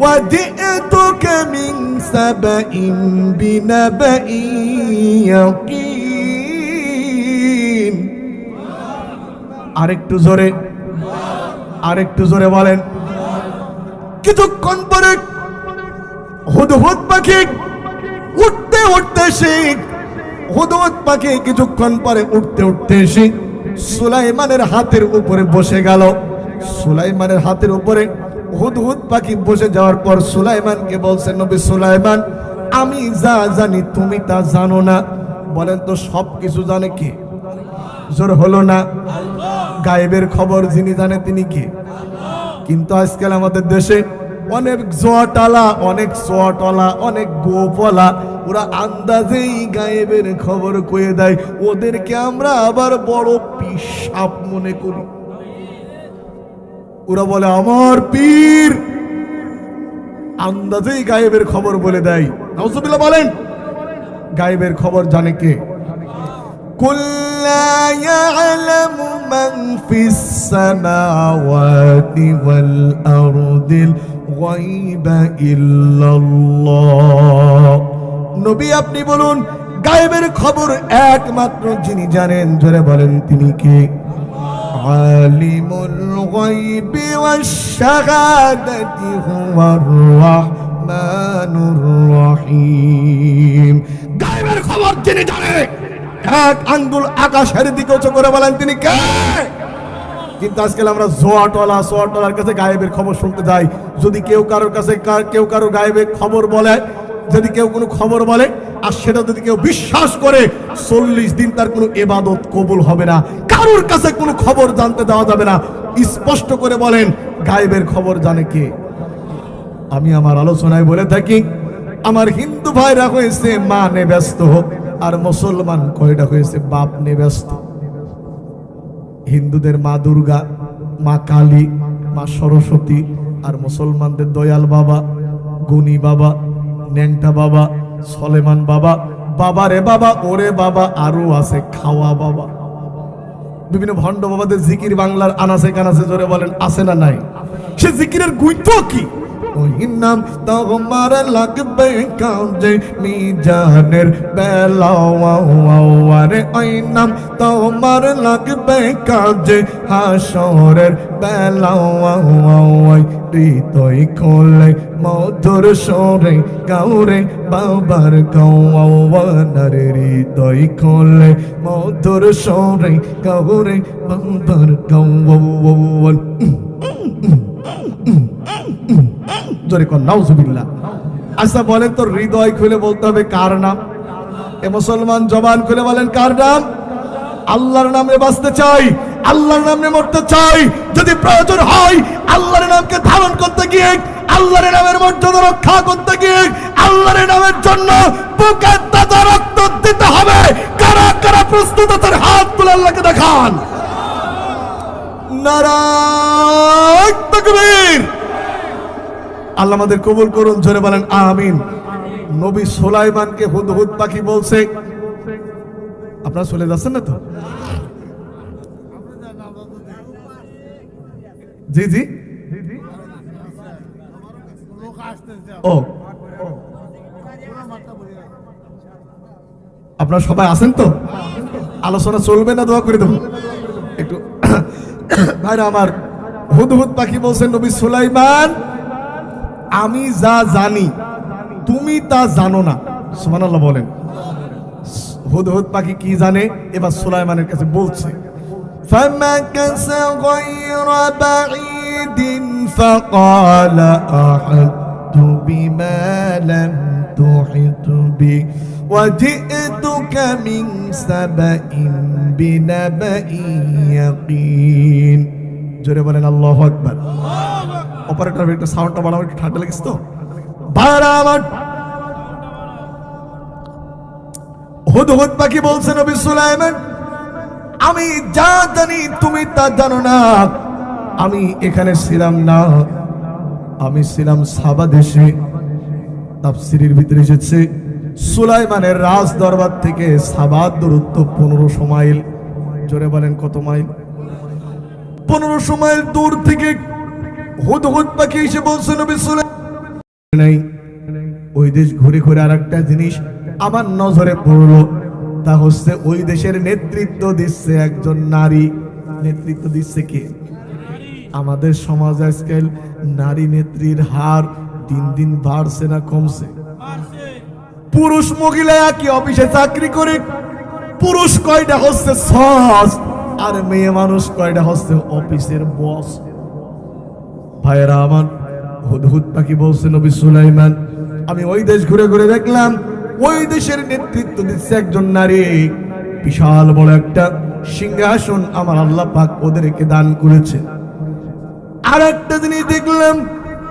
وجئتك من سبأ بنبأ يقين আরেকটু জোরে বলেন। কিছুক্ষণ পরে হুদহুদ পাখি উঠতে উঠতে হুদহুদ পাখি কিছুক্ষণ পরে উঠতে সুলাইমানের হাতের উপরে বসে গেল। সুলাইমানের হাতের উপরে হুদহুদ পাখি বসে যাওয়ার পর সুলাইমানকে বলছেন, নবী সুলাইমান, আমি যা জানি তুমি তা জানো না। বলেন তো সব কিছু জানে কে? জোর হলো না? গায়েবের খবর যিনি জানে তিনি কে? কিন্তু আজকাল আমাদের দেশে অনেক জোয়াটালা, অনেক গোপলা, ওরা আন্দাজেই গায়েবের খবর কয়ে দেয়। ওদেরকে আমরা আবার বড় পিশাব মনে করি। ওরা বলে আমার পীর, আন্দাজেই গায়েবের খবর বলে দেয়। নাউজুবিল্লাহ বলেন। গায়েবের খবর জানে কে? কুল্লা ইয়ালামু মান ফিস সামাওয়াতি ওয়াল আরদিল গায়বা ইল্লাল্লাহ। নবী আপনি বলুন, গায়েবের খবর একমাত্র যিনি জানেন, জোরে বলেন তিনি কে? আলিমুল গায়বি ওয়াশ শাহাদাতি হুয়ার রাহমানুর রহিম। গায়েবের খবর যিনি জানে, এক আঙ্গুল আকাশের দিকে উঁচু করে বলেন তিনি কে? কিন্তু আজকাল আমরা সোয়াটলার কাছে গায়েবের খবর শুনতে যাই। যদি কেউ কারো গায়েবের খবর বলে, যদি কেউ কোনো খবর বলে আর সেটা যদি কেউ বিশ্বাস করে, 40 দিন তার কোনো ইবাদত কবুল হবে না। কারোর কাছে কোনো খবর জানতে দেওয়া যাবে না। স্পষ্ট করে বলেন, গায়েবের খবর জানে কে? আমি আমার আলোচনায় বলে থাকি, আমার হিন্দু ভাইরা হয়েছে মা নে ব্যস্ত, আর মুসলমান কয়টা হয়েছে বাপ নে ব্যস্ত। হিন্দুদের মা দুর্গা, মা কালী, মা সরস্বতী, আর মুসলমানদের দয়াল বাবা, গুণী বাবা, ন্যাংটা বাবা, সলেমান বাবা, বাবা রে বাবা, ওরে বাবা, আরো আছে খাওয়া বাবা। বিভিন্ন ভণ্ড বাবাদের জিকির বাংলার আনাসে কানাসে, জোরে বলেন আছে না নাই? সে জিকিরের গুইতো কি? ওই নাম তোমার লাগবে কাজে মিজানের বেলাওয়ারে, ওই নাম তোমার লাগবে কাজে হাসরের বেলাওয়াই। হৃদয় খোলে মধুর সরে গাউরে বাবার গাওয়ানার, হৃদয় খোলে মধুর সরে গাউরে বাবার গাওয়ান। জোরে কোন নাউজুবিল্লাহ। আচ্ছা বলেন তো, হৃদয় খুলে বলতে হবে কার নাম? এ মুসলমান জবান খুলে বলেন কার নাম? আল্লাহর নামে বাঁচতে চাই, আল্লাহর নামে মরতে চাই। যদি প্রয়োজন হয় আল্লাহর নামকে ধারণ করতে গিয়ে, আল্লাহর নামের মর্যাদা রক্ষা করতে গিয়ে, আল্লাহর নামের জন্য বুকের তাজা রক্ত দিতে হবে। কারা কারা প্রস্তুত আছেন হাত তুলে আল্লাহকে দেখান। নারায়ে তাকবীর। আল্লাহ আমাদের কবুল করুন, জোরে বলেন আমিন। নবী সুলাইমানকে হুদহুদ পাখি বলছে, আপনারা চলে যাচ্ছেন না তো? জি জি, ও আপনারা সবাই আছেন তো? আলোচনা চলবে না দোয়া করে দেবো একটু? ভাইরা আমার, হুদহুদ পাখি বলছেন, নবী সুলাইমান, আমি যা জানি তুমি তা জানো না। সুবহানাল্লাহ বলেন। হুদহুদ পাখি কি জানে এবার সুলাইমানের কাছে বলছে। فَمَكَثَ غَيْرَ بَعِيدٍ فَقَالَ أَحَطتُ بِمَا لَمْ تُحِطْ بِهِ وَجِئْتُكَ مِنْ سَبَإٍ بِنَبَإٍ يَقِينٍ। জোরে বলেন আল্লাহু আকবার। অপারেটর একটু সাউন্ডটা বাড়াও, একটু ঠান্ডা লেগেছে তো। বারাবার হুদহুদ পাখি বলছে, নবী সুলাইমান, আমি যা জানি তুমি তা জানো না। আমি এখানে ছিলাম না, আমি ছিলাম সাবা দেশে। তাফসীরের ভিতরে এসেছে সুলাইমানের রাজ দরবার থেকে সাবার দূরত্ব 1500 মাইল। জোরে বলেন কত মাইল? 1500 মাইল দূর থেকে হুদহুদ পাখি এসে বলছে নবী সুলাইমান নাই। ওই দেশ ঘুরে ঘুরে আরেকটা জিনিস আমার নজরে পড়লো, তা হচ্ছে ওই দেশের নেতৃত্ব দিচ্ছে একজন নারী। নেতৃত্ব দিচ্ছে কে? আমাদের সমাজ আজকাল নারী নেত্রীর হার দিন দিন বাড়ছে না কমছে? পুরুষ মহিলা একই অফিসে চাকরি করে, পুরুষ কয়টা হচ্ছে সস, আর মেয়ে মানুষ কয়টা হচ্ছে অফিসের বস। ভাইয়েরা আমার, হুদহুদ পাখি বলছে নবী সুলাইমান আমি ওই দেশ ঘুরে ঘুরে দেখলাম ওই দেশের নেতৃত্ব দিচ্ছে একজন নারী। বিশাল বড় একটা সিংহাসন আমার আল্লাহ পাক ওদেরকে দান করেছে। আর একটা জিনিস দেখলাম,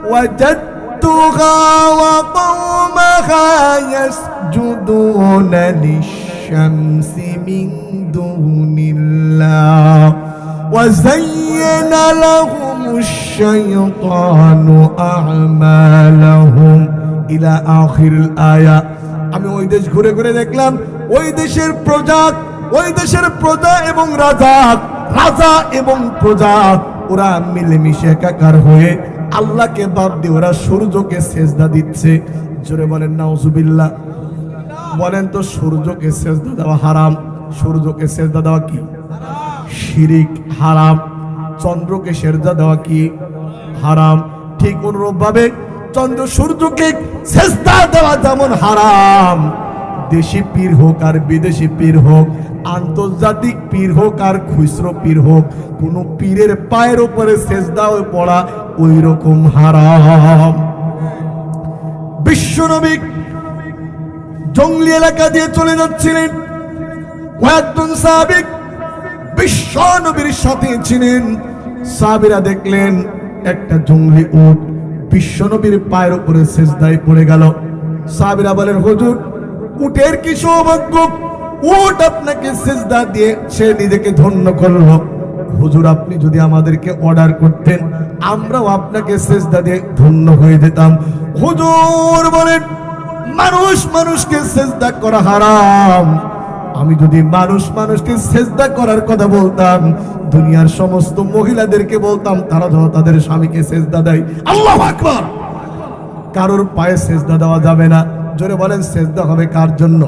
ওয়াজাদতুহা ওয়া কওমাহা ইয়াসজুদুনা লিশ-শামসি মিন দুনিল্লাহ ওয়া যায়্যানা লাহুমুশ-শাইতানু আ'মালাহুম ইলা আখিরিল আয়া। আমি ওই দেশ ঘুরে ঘুরে দেখলাম ওই দেশের প্রজা এবং রাজা এবং প্রজা ওরা মিলেমিশে একাকার হয়ে আল্লাহকে বাদ দিয়ে ওরা সূর্যকে সেজদা দিচ্ছে। জোরে বলেন নাউজুবিল্লাহ। বলেন তো সূর্যকে সেজদা দেওয়া হারাম? সূর্যকে সেজদা দেওয়া কি? শিরিক, হারাম। চন্দ্রকে সেজদা দেওয়া কি? হারাম। ঠিক অনুরূপ ভাবে চন্দ্র সূর্যকে সেজদা দেওয়া যেমন হারাম, দেশি পীর হোক আর বিদেশি পীর হোক, আন্তর্জাতিক পীর হোক আর খুচরো পীর হোক, কোন পীরের পায়ের উপরে সেজদা হয়ে পড়া ওই রকম হারাম। বিশ্বনবী জঙ্গলি এলাকা দিয়ে চলে যাচ্ছিলেন, কয়েকজন সাহাবী বিশ্বনবীর সাথে ছিলেন। সাহাবীরা দেখলেন একটা জঙ্গলি উট বিশ্বনবীর পায়ের উপরে সেজদায় পড়ে গেল। সাহাবীরা বলেন হুজুর উটের কি সৌভাগ্য, উট আপনাকে সেজদা দিয়ে সে নিজেকে ধন্য করলো। হুজুর আপনি যদি আমাদেরকে অর্ডার করতেন আমরাও আপনাকে সেজদা দিয়ে ধন্য হয়ে যেতাম। হুজুর বলেন মানুষকে সেজদা করা হারাম। আমি যদি মানুষকে সেজদা করার কথা বলতাম, দুনিয়ার সমস্ত মহিলাদেরকে বলতাম তারা যেন তাদের স্বামীকে সেজদা দেয়। আল্লাহু আকবার। কারোর পায়ে সেজদা দেওয়া যাবে না। জোরে বলেন সেজদা হবে কার জন্য?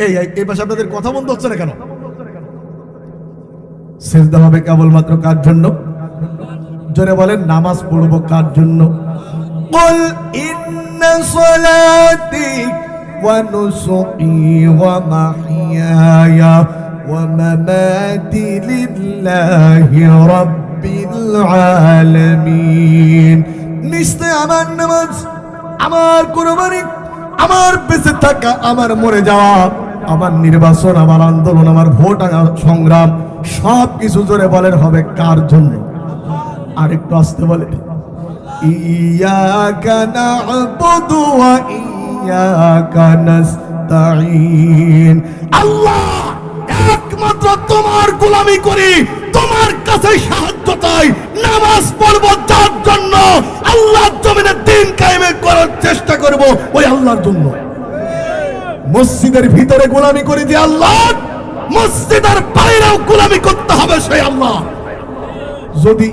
এই পাশে আপনাদের কথা বন্ধ হচ্ছে না কেন? সেজদা হবে কেবলমাত্র কার জন্য? জোরে বলেন নামাজ পড়বো কার জন্য? কুল ইন্না সলাতি ওয়া নুসুকি ওয়া মাহইয়ায়া ওয়া মামাতি লিল্লাহি রাব্বিল আলামিন। নিশ্চয় আমার নামাজ, আমার কুরবানি, আমার বেঁচে থাকা, আমার মরে যাওয়া, আমার নির্বাচন, আমার আন্দোলন, আমার ভোট, আমার সংগ্রাম সব কিছু জোরে বলেন হবে কার জন্য? আর একটু আসতে বলে ইয়াকা না'বুদু ওয়া ইয়াকা নাস্তাঈন। আল্লাহ একমাত্র তোমার গোলামি করি, তোমার কাছে সাহায্য চাই। নামাজ পড়ব যার জন্য, আল্লাহর জমিনে দ্বীন কায়েম করার চেষ্টা করব ওই আল্লাহর জন্য। মসজিদের ভিতরে গোলামি করি যে আল্লাহ, মসজিদের বাইরেও গোলামি করতে হবে সেই আল্লাহ। যদি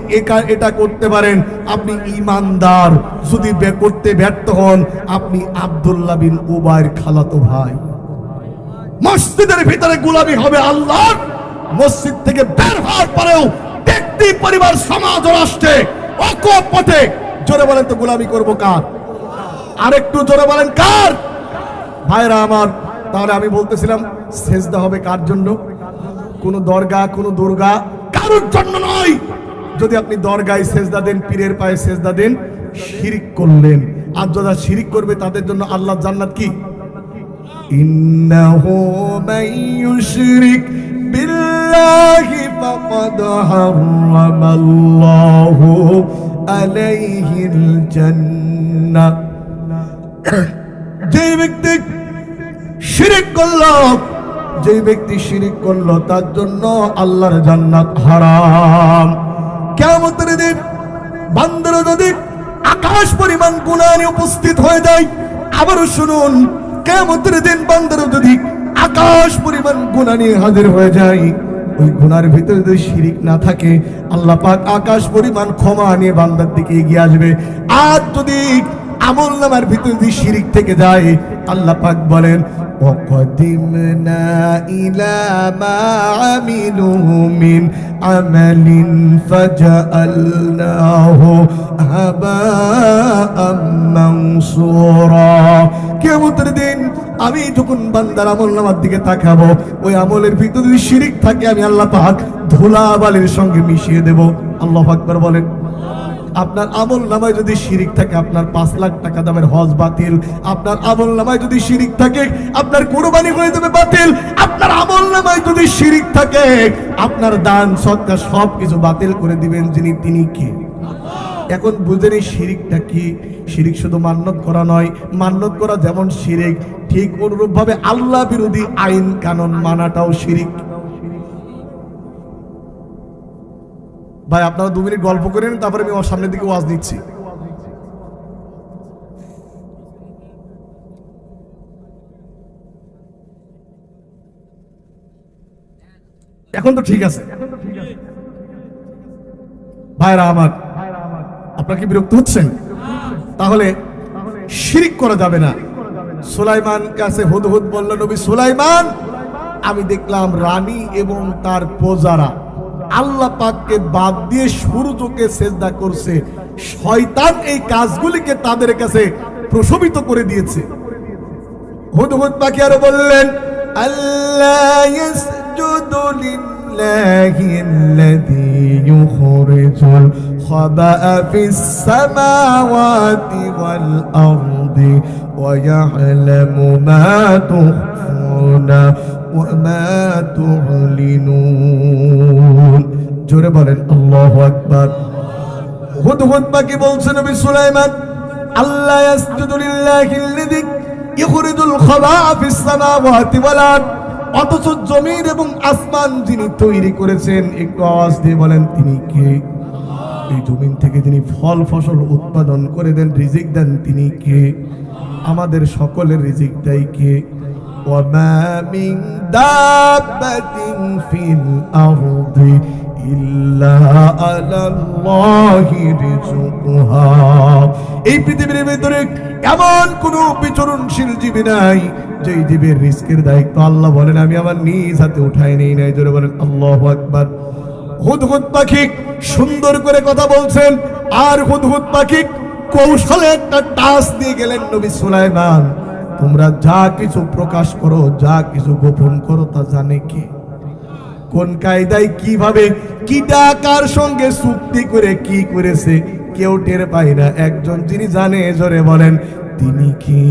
এটা করতে পারেন আপনি ঈমানদার, যদি করতে ব্যর্থ হন আপনি আব্দুল্লাহ বিন উবাইর খালাতো ভাই। মসজিদের ভিতরে গোলামি হবে আল্লাহ, মসজিদ থেকে বের হওয়ার পরেও ব্যক্তি, পরিবার, সমাজ ও রাষ্ট্রে অকপটে জোরে বলেন তো গোলামি করব কার? আরেকটু জোরে বলেন কার? ভাইরা আমার, তাহলে আমি বলতেছিলাম সেজদা হবে কার জন্য? কোন দরগা, কোন দুর্গা কারোর জন্য নয়। যদি আপনি দরগায় সেজদা দেন, পীরের পায়ে সেজদা দেন, শিরিক করলেন। আর যারা শিরিক করবে তাদের জন্য আল্লাহর জান্নাত কি? ইন্নাহু মান ইউশরিক বিল্লাহি ফাকাদ হারামাল্লাহু আলাইহিল জান্নাহ। যে ব্যক্তি শিরিক করলো তার জন্য আল্লাহর জান্নাত হারাম। কিয়ামতের দিন বান্দারা যদি আকাশ পরিমাণ গুনাহ নিয়ে উপস্থিত হয়ে যায়, আবারও শুনুন, কিয়ামতের দিন বান্দারা যদি আকাশ পরিমাণ গুনাহ নিয়ে হাজির হয়ে যায়, ওই গুনার ভিতরে যদি শিরিক না থাকে আল্লাহ পাক আকাশ পরিমাণ ক্ষমা নিয়ে বান্দার দিকে এগিয়ে আসবে। আর যদি আমল নামার ভিতরে যদি শিরিক থেকে যায় আল্লাহ পাক বলেন وَقَدِمْنَا إِلَى مَا عَمِلُوا مِنْ عَمَلٍ فَجَعَلْنَاهُ هَبَاءً مَنْصُورًا। কিয়ামতের দিন আমি যখন বান্দার আমল নামার দিকে তাকাবো, ওই আমলের ভিতরে যদি শিরিক থাকে আমি আল্লাহ পাক ধুলাবালির সঙ্গে মিশিয়ে দেব। আল্লাহু আকবার বলেন। আপনার আমল নামায় যদি শিরিক থাকে আপনার 5 লাখ টাকা দামের হজ বাতিল, আপনার আমল নামায় যদি শিরিক থাকে আপনার কুরবানি হয়ে যাবে বাতিল, আপনার আমল নামায় যদি শিরিক থাকে আপনার দান সদকা সবকিছু বাতিল করে দিবেন যিনি, তিনি কে? এখন বুঝেনি শিরিকটা কি? শিরিক শুধু মান্যত করা নয়, মান্যত করা যেমন শিরিক ঠিক অনুরূপ ভাবে আল্লাহ বিরোধী আইন কানুন মানাটাও শিরিক। ভাই আপনারা 2 মিনিট গল্প করেন, তারপরে আমি আমার সামনের দিকে ওয়াজ দিচ্ছি। এখন তো ঠিক আছে ভাইরা আমার, আপনারা কি বিরক্ত হচ্ছেন? তাহলে শিরিক করা যাবে না। সুলাইমান কাছে হুদহুদ বলল, নবী সুলাইমান, আমি দেখলাম রানী এবং তার প্রজারা আল্লাহ পাককে বাদ দিয়ে সূর্যকে সেজদা করছে, শয়তান এই কাজগুলিকে তাদের কাছে প্রশোভিত করে দিয়েছে। হুদহুদ পাখি আরো বললেন, আল্লাহ ইয়াসজুদু লিল্লাহিল্লাযী ইউখরিজুল খাবা'a ফিস সামাওয়াতি ওয়াল আরদি ওয়া ইয়া'লামু মা তুখফুনা ওয়া মা তু'লিনুন। জোরে বলেন আল্লাহু আকবার। হুদহুদ পাখি বলছে, নবী সুলাইমান, আল্লাহ ইয়াসজুদু লিল্লাহিল্লাযী ইউখরিজুল খাবা'a ফিস সামাওয়াতি ওয়াল আরদ, অথচ জমিন এবং আসমান যিনি তৈরি করেছেন, একটু আওয়াজ দিয়ে বলেন তিনি কে? এই জমিন থেকে যিনি ফল ফসল উৎপাদন করে দেন, রিজিক দেন, তিনি কে? আমাদের সকলের রিজিক দেয় কে? ওয়ামা মিন দাব্বাতিন ফিল আরদি ইল্লা আলাল্লাহি রিজকুহা। এই পৃথিবীর ভিতরে এমন কোন বিচরণশীল জীবী নাই যেই জীবের রিস্কের দায়িত্ব আল্লাহ বলেন আমি আমার নিজ হাতে উঠাই নেই নাই। জোরে বলেন আল্লাহু আকবার। হুদহুদ পাখি সুন্দর করে কথা বলছেন, আর হুদহুদ পাখি কৌশলে একটা টাচ দিয়ে গেলেন, নবী সুলাইমান, তোমরা যা কিছু প্রকাশ করো, যা কিছু গোপন করো, তা জানে কে? কোন কায়দায় কিভাবে কিটা কার সঙ্গে চুক্তি করে কি করেছে কেউ টের পায় না, একজন যিনি জানে, জোরে বলেন তিনি কি?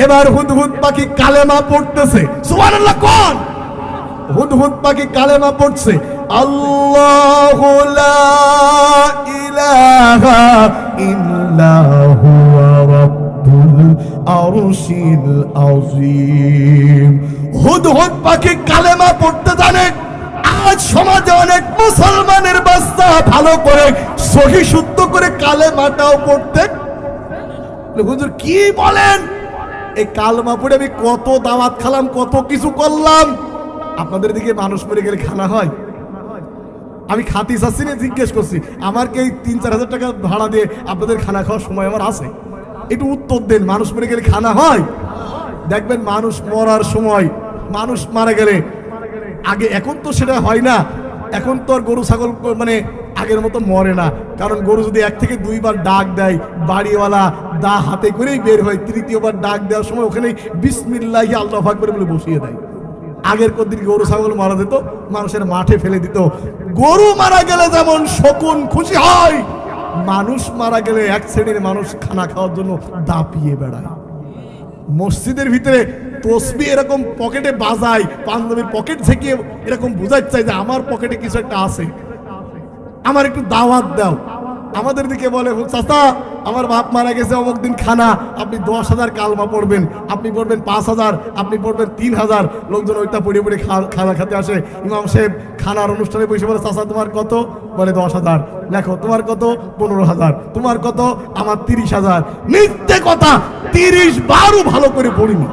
এবার হুদহুদ পাখি কালেমা পড়তেছে, সুবহানাল্লাহ কোন? হুদহুদ পাখি কালেমা পড়ছে, আল্লাহু লা ইলাহা ইল্লা হুয়া রাব্বুল আরশিল আযীম। হুদহুদ পাখি কালেমা পড়তে জানে। আজ সমাজে অনেক মুসলমানের বাচ্চা ভালো করে সহি শুদ্ধ করে কালেমাটাও পড়তে, হুজুর কি বলেন? এই কালেমা পড়ে আমি কত দাওয়াত খেলাম, কত কিছু করলাম। আপনাদের দিকে মানুষ মরে গেলে খানা হয়? আমি খাতি চাচ্ছি না, জিজ্ঞেস করছি, আমার কি 3-4 হাজার টাকা ভাড়া দিয়ে আপনাদের খানা খাওয়ার সময় আমার আছে? একটু উত্তর দেন, মানুষ মরে গেলে খানা হয়? দেখবেন মানুষ মরার সময়, মানুষ মারা গেলে আগে, এখন তো সেটা হয় না, এখন তো আর গরু ছাগল মানে আগের মতো মরে না, কারণ গরু যদি 1 থেকে 2 বার ডাক দেয়, বাড়িওয়ালা দা হাতে করেই বের হয়, 3য়-বার ডাক দেওয়ার সময় ওখানে বিসমিল্লাহি আল্লাহু আকবার বলে বসিয়ে দেয়। আগের কদিন গরু ছাগল মারা দিত, মানুষের মাঠে ফেলে দিত। গরু মারা গেলে যেমন শকুন খুশি হয়, মানুষ মারা গেলে 1 শ্রেণীর মানুষ খানা খাওয়ার জন্য দাপিয়ে বেড়ায়। মসজিদের ভিতরে তসবিহ এরকম পকেটে বাজায়, পাঞ্জাবির পকেট থেকে এরকম বোঝাতে চাই যে আমার পকেটে কিছু একটা আছে, আমার একটু দাওয়াত দাও। আমাদের দিকে বলে, চাচা আমার বাপ মারা গেছে অমুক দিন খানা, আপনি 10,000 কালমা পড়বেন, আপনি পড়বেন 5,000, আপনি পড়বেন 3,000। লোকজন ওইটা পড়ে পড়ে খানা খেতে আসে। ইমাম সাহেব খানার অনুষ্ঠানে বসে বলে, চাচা তোমার কত? বলে 10,000। লেখো, তোমার কত? 15,000। তোমার কত? আমার 30,000। মিথ্যে কথা, 30 বারও ভালো করে পড়িনি।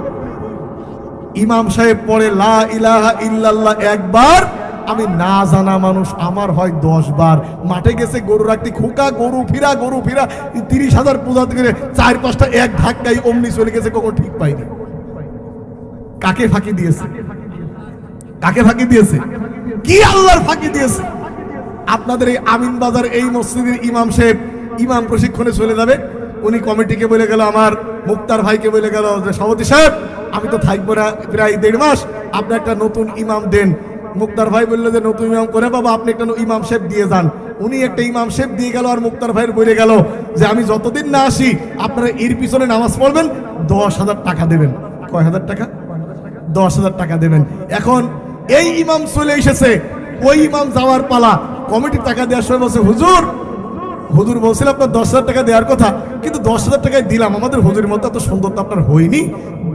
ইমাম সাহেব পড়ে লা ইলাহা ইল্লাল্লাহ একবার, আমি না জানা মানুষ আমার হয় 10 বার। মাঠে গেছে গরু রাখতে, খোকা গরু ফিরা 30,000 পূজা করে 4-5টা এক ধাক্কায় অমনি চলে গেছে, কখন ঠিক পাইনি। কাকে ফাঁকি দিয়েছে? কাকে ফাঁকি দিয়েছে? কি আল্লাহর ফাঁকি দিয়েছে? আপনাদের এই আমিন বাজার এই মসজিদের ইমাম সাহেব ইমাম প্রশিক্ষণে চলে যাবে, উনি কমিটিকে বলে গেল, আমার মুক্তার ভাইকে বলে গেল যে সভাপতি সাহেব আমি তো থাকবো না প্রায় 1.5 মাস, আপনি একটা নতুন ইমাম দেন। মুক্তার ভাই বললো যে নতুন ইমাম করে বাবা আপনি একটা ইমাম সাহেব দিয়ে যান। উনি একটা ইমাম সাহেব দিয়ে গেল, আর মুক্তার ভাইয়ের বলে গেল যে আমি যতদিন না আসি আপনারা এর পিছনে নামাজ পড়বেন, 10,000 টাকা দেবেন। কয় হাজার টাকা? 10,000 টাকা দেবেন। এখন এই ইমাম চলে এসেছে, ওই ইমাম যাওয়ার পালা। কমিটির টাকা দেওয়ার সময় বলছে হুজুর বলছিল আপনার 10,000 টাকা দেওয়ার কথা, কিন্তু 10,000 টাকায় দিলাম, আমাদের হুজুরের মতো এত সুন্দর তো আপনার হয়নি,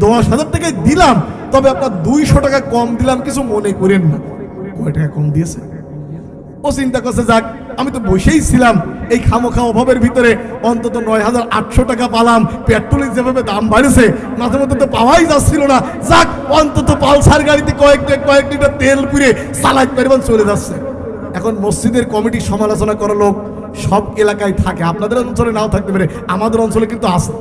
10,000 টাকায় দিলাম, তবে আপনার 200 টাকা কম দিলাম, কিছু মনে করেন না। কয় টাকা কম দিয়েছে? ও চিন্তা করছে যাক আমি তো বসেই ছিলাম এই খামোখা অভাবের ভিতরে, অন্তত 9,800 টাকা পালাম, পেট্রোলের যেভাবে দাম বাড়েছে মাঝে মধ্যে তো পাওয়াই যাচ্ছিল না, যাক অন্তত পালসার গাড়িতে কয়েক লিটার তেল পুড়ে চালাতে পারবেন, চলে যাচ্ছে। এখন মসজিদের কমিটির সমালোচনা করা লোক সব এলাকায় থাকে, আপনাদের অঞ্চলে নাও থাকতে পারে, আমাদের অঞ্চলে কিন্তু আছে।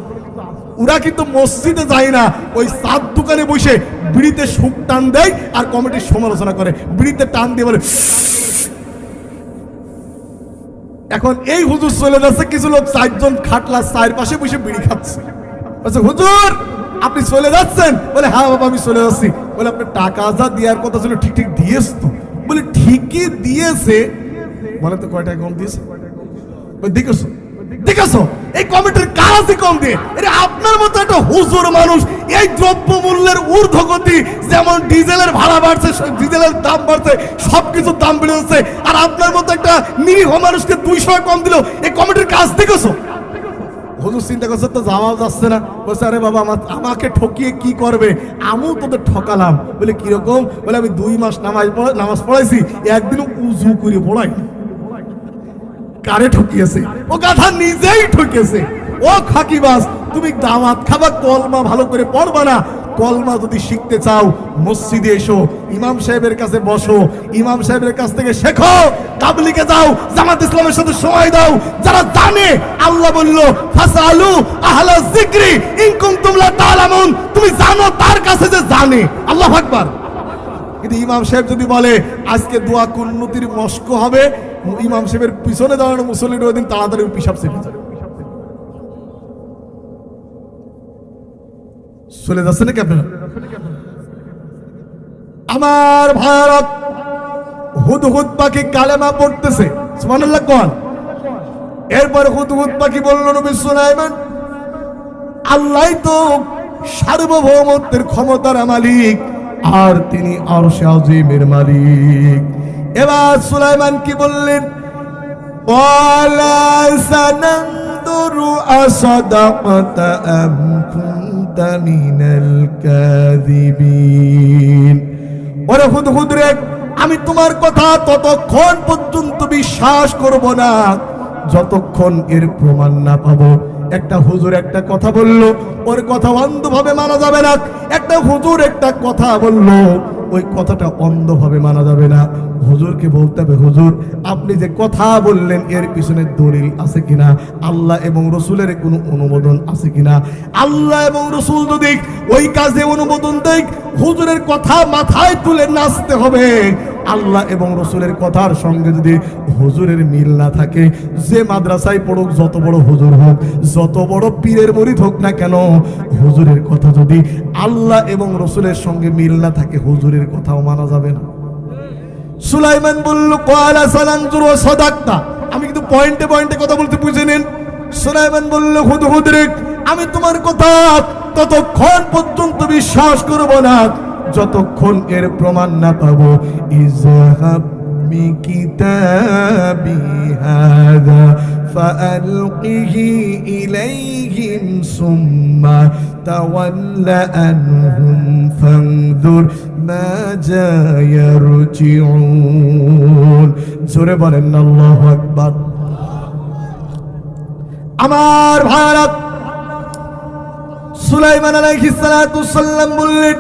ওরা কিন্তু মসজিদে যায় না, ওই চার দোকানে বসে বিড়িতে সুখ টান দেয় আর কমিটির সমালোচনা করে, বিড়িতে টান দিয়ে বলে। এখন এই হুজুর চলে যাচ্ছে, কিছু লোক 4 জন খাটলা 4 পাশে বসে বিড়ি খাচ্ছে। বলছে হুজুর আপনি চলে যাচ্ছেন? বলে হ্যাঁ বাবা আমি চলে যাচ্ছি। বলে আপনার টাকা যা দেওয়ার কথা ছিল ঠিক দিয়েছ তো? বলে ঠিকই দিয়েছে। বলে তো কয় টাকা কম দিয়েছে? দেখেছো এই কমিটির কাজই কম দিয়ে। আপনার মতো একটা হুজুর মানুষ এই দ্রব্য মূল্যের ঊর্ধ্বগতি, যেমন ডিজেলের ভাড়া বাড়ছে, ডিজেলের দাম বাড়ছে, সবকিছুর দাম বেড়ে যাচ্ছে, আর আপনার মতো একটা নিরীহ মানুষকে 200 কম দিল, এই কমিটির কাজ দেখেছো? হুজুর চিন্তা করছে তো যাওয়া যাচ্ছে না। বলছে আরে বাবা আমাকে ঠকিয়ে কি করবে, আমিও তোদের ঠকালাম। বলে কিরকম? বলে আমি 2 মাস নামাজ পড়াইছি, একদিনও উজু করে পড়াই। কারে ঠকিয়েছে? ও গাধা নিজেই ঠকিয়েছে। ও ফাঁকিবাজ, তুমি দাওয়াত খাবা, কলমা ভালো করে পড়বা না। কলমা যদি শিখতে চাও মসজিদে এসো, ইমাম সাহেবের কাছে বসো, ইমাম সাহেবের কাছ থেকে শেখো, তাবলীগে যাও, জামাত ইসলামের সাথে সময় দাও। যারা জানে, আল্লাহ বলল ফাসালু আহলা যিকরি ইন কুনতুম লা তা'লামুন, তুমি জানো তার কাছে যে জানে। আল্লাহু আকবার। কিন্তু ইমাম সাহেব যদি বলে আজকে দোয়া কুন্নুতির মস্ক হবে, ইমাম সাহেবের পিছনে দাঁড়ানো মুসল্লির ওই দিন তাড়াতাড়ি পিশাব চেপে যাবে। চলে যাচ্ছে নাকি আপনারা? আমার ভারত হুদহুদ পাখি কালেমা পড়তেছে, সুবহানাল্লাহ কোন। এরপর হুদহুদ পাখি বলল নবী সুলাইমান আল্লাহই তো সার্বভৌমত্বের ক্ষমতার মালিক, আর তিনি আরশে আজিমের মালিক। এবার সুলাইমান কি বললেন? ওয়ালা সানানদুরু আসাদাকতা আম কুনতা মিনাল কাযিবিন। ওরে হুদহুদ রে, আমি তোমার কথা ততক্ষণ পর্যন্ত বিশ্বাস করব না যতক্ষণ এর প্রমাণ না পাবো। একটা হুজুর একটা কথা বলল, ওর কথা অন্ধভাবে মানা যাবে না। একটা হুজুর একটা কথা বলল, ওই কথাটা অন্ধভাবে মানা যাবে না। হুজুরকে বলতে হবে হুজুর আপনি যে কথা বললেন এর পিছনে দলিল আছে কিনা, আল্লাহ এবং রসুলের কোনো অনুমোদন আছে কিনা। আল্লাহ এবং রসুল যদি ওই কাজে অনুমোদন দেয়, হুজুরের কথা মাথায় তুলে নাচতে হবে। আল্লাহ এবং রসুলের কথার সঙ্গে যদি হুজুরের মিল না থাকে, যে মাদ্রাসায় পড়ুক, যত বড় হুজুর হোক, যত বড় পীরের মুরিদ হোক না কেন, হুজুরের কথা যদি আল্লাহ এবং রসুলের সঙ্গে মিল না থাকে, হুজুরের কথাও মানা যাবে না। সুলাইমান বলল ক্বালা সানানজুরু সাদাকতা। আমি কিন্তু পয়েন্টে পয়েন্টে কথা বলতে বুঝে নিন। সুলাইমান বলল হুদহুদ রে, আমি তোমার কথা ততক্ষণ পর্যন্ত বিশ্বাস করব না যতক্ষণ এর প্রমাণ না পাবো। ইযহাব বিকিতাবি হাযা ফাআলকিহি ইলাইহিম সুম্মা তাওয়াল্লা আনহুম ফানজুর মাযা ইয়ারজিউন। জোরে বলেন আল্লাহু আকবার। আমার ভারত সুলাইমান আলাইহিস সালাতু সাল্লাম বললেন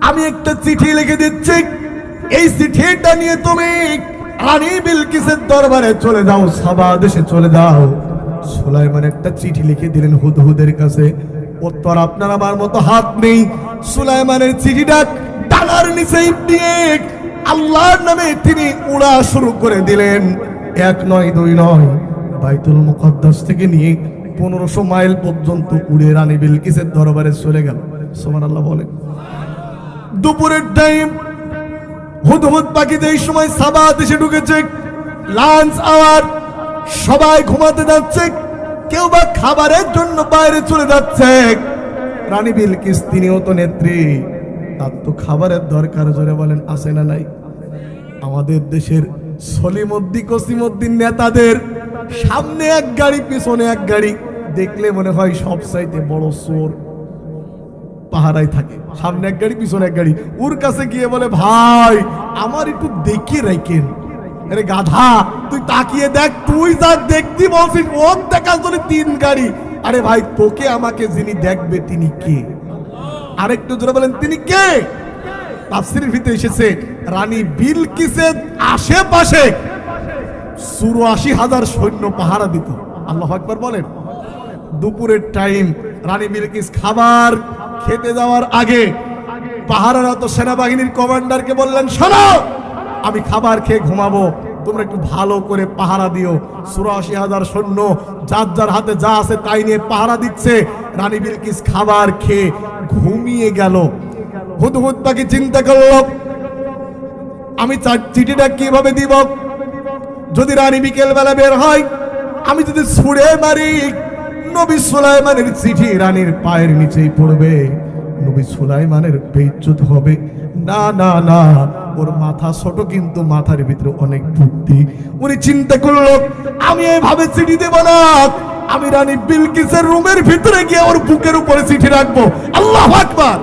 আমি একটা চিঠি লিখে দিচ্ছি, এই চিঠিটা নিয়ে তুমি রানী বিলকিসের দরবারে চলে যাও, সাবা দেশে চলে যাও। সুলাইমান একটা চিঠি লিখে দিলেন হুদহুদের কাছে। উত্তর আপনার আমার মতো হাত নেই। সুলাইমানের চিঠিটা ডানার নিচে দিয়ে আল্লাহর নামে তিনি উড়া শুরু করে দিলেন। 1 নয় 2 নয়, বাইতুল মুকদ্দাস থেকে নিয়ে 1500 মাইল পর্যন্ত উড়ে রানী বিলকিসের দরবারে চলে গেল। সুবহানাল্লাহ বলেন। দুপুরের টাইম, হুদহুদ পাখি যেই সময় সাবা দেশে ঢুকেছে, লাঞ্চ আওয়ার, সবাই ঘুমাতে যাচ্ছে, কেউ বা খাবারের জন্য বাইরে চলে যাচ্ছে। রানী বিলকিস তিনিও তো নেত্রী, তার তো খাবারের দরকার। জোরে বলেন আছে না নাই? আমাদের দেশের সলিমউদ্দিন কসিমউদ্দিন নেতাদের সামনে এক গাড়ি, পিছনে এক গাড়ি, দেখলে মনে হয় সবচাইতে বড় চোর পাহারায় থাকে। সামনে এক গাড়ি, পিছনে এক গাড়ি। ওর কাছে গিয়ে বলে, ভাই আমার একটু দেখিয়ে রাখেন। আরে গাধা, তুই তাকিয়ে দেখ, তুই যা দেখতি বলছিস ওর দেখার জন্য 3 গাড়ি। আরে ভাই, তোকে আমাকে যিনি দেখবে তিনি কে? আরেকটু জোরে বলেন, তিনি কে? তাফসীরের ভিতরে এসেছে রানী বিলকিসের আশেপাশে 84,000 সৈন্য পাহারা দিত। আল্লাহু আকবার বলেন। দুপুরের টাইম, রানী বিলকিস খাবার খেতে যাওয়ার আগে পাহারারত সেনাবাহিনীর কমান্ডারকে বললেন, শোনো, আমি খাবার খেয়ে ঘুমাবো, তোমরা একটু ভালো করে পাহারা দিও। 84,000 সৈন্য যার যার হাতে যা আছে তাই নিয়ে পাহারা দিচ্ছে। রানী বিলকিস খাবার খেয়ে ঘুমিয়ে গেল। হুদহুদ পাখি চিন্তা করল, আমি চিঠিটা কিভাবে দিব? যদি রানী বিকেল বেলা বের হয়, আমি যদি ছুঁড়ে মারি, নবী সুলাইমানের চিঠি রানীর পায়ের নিচেই পড়বে, নবী সুলাইমানের বেইজ্জত হবে। না না না, ওর মাথা ছোট কিন্তু মাথার ভিতরে অনেক বুদ্ধি। উনি চিন্তা করলো, আমি এইভাবে চিঠি দেব না, আমি রানী বিলকিসের রুমের ভিতরে গিয়ে ওর বুকের উপরে চিঠি রাখবো। আল্লাহু আকবার।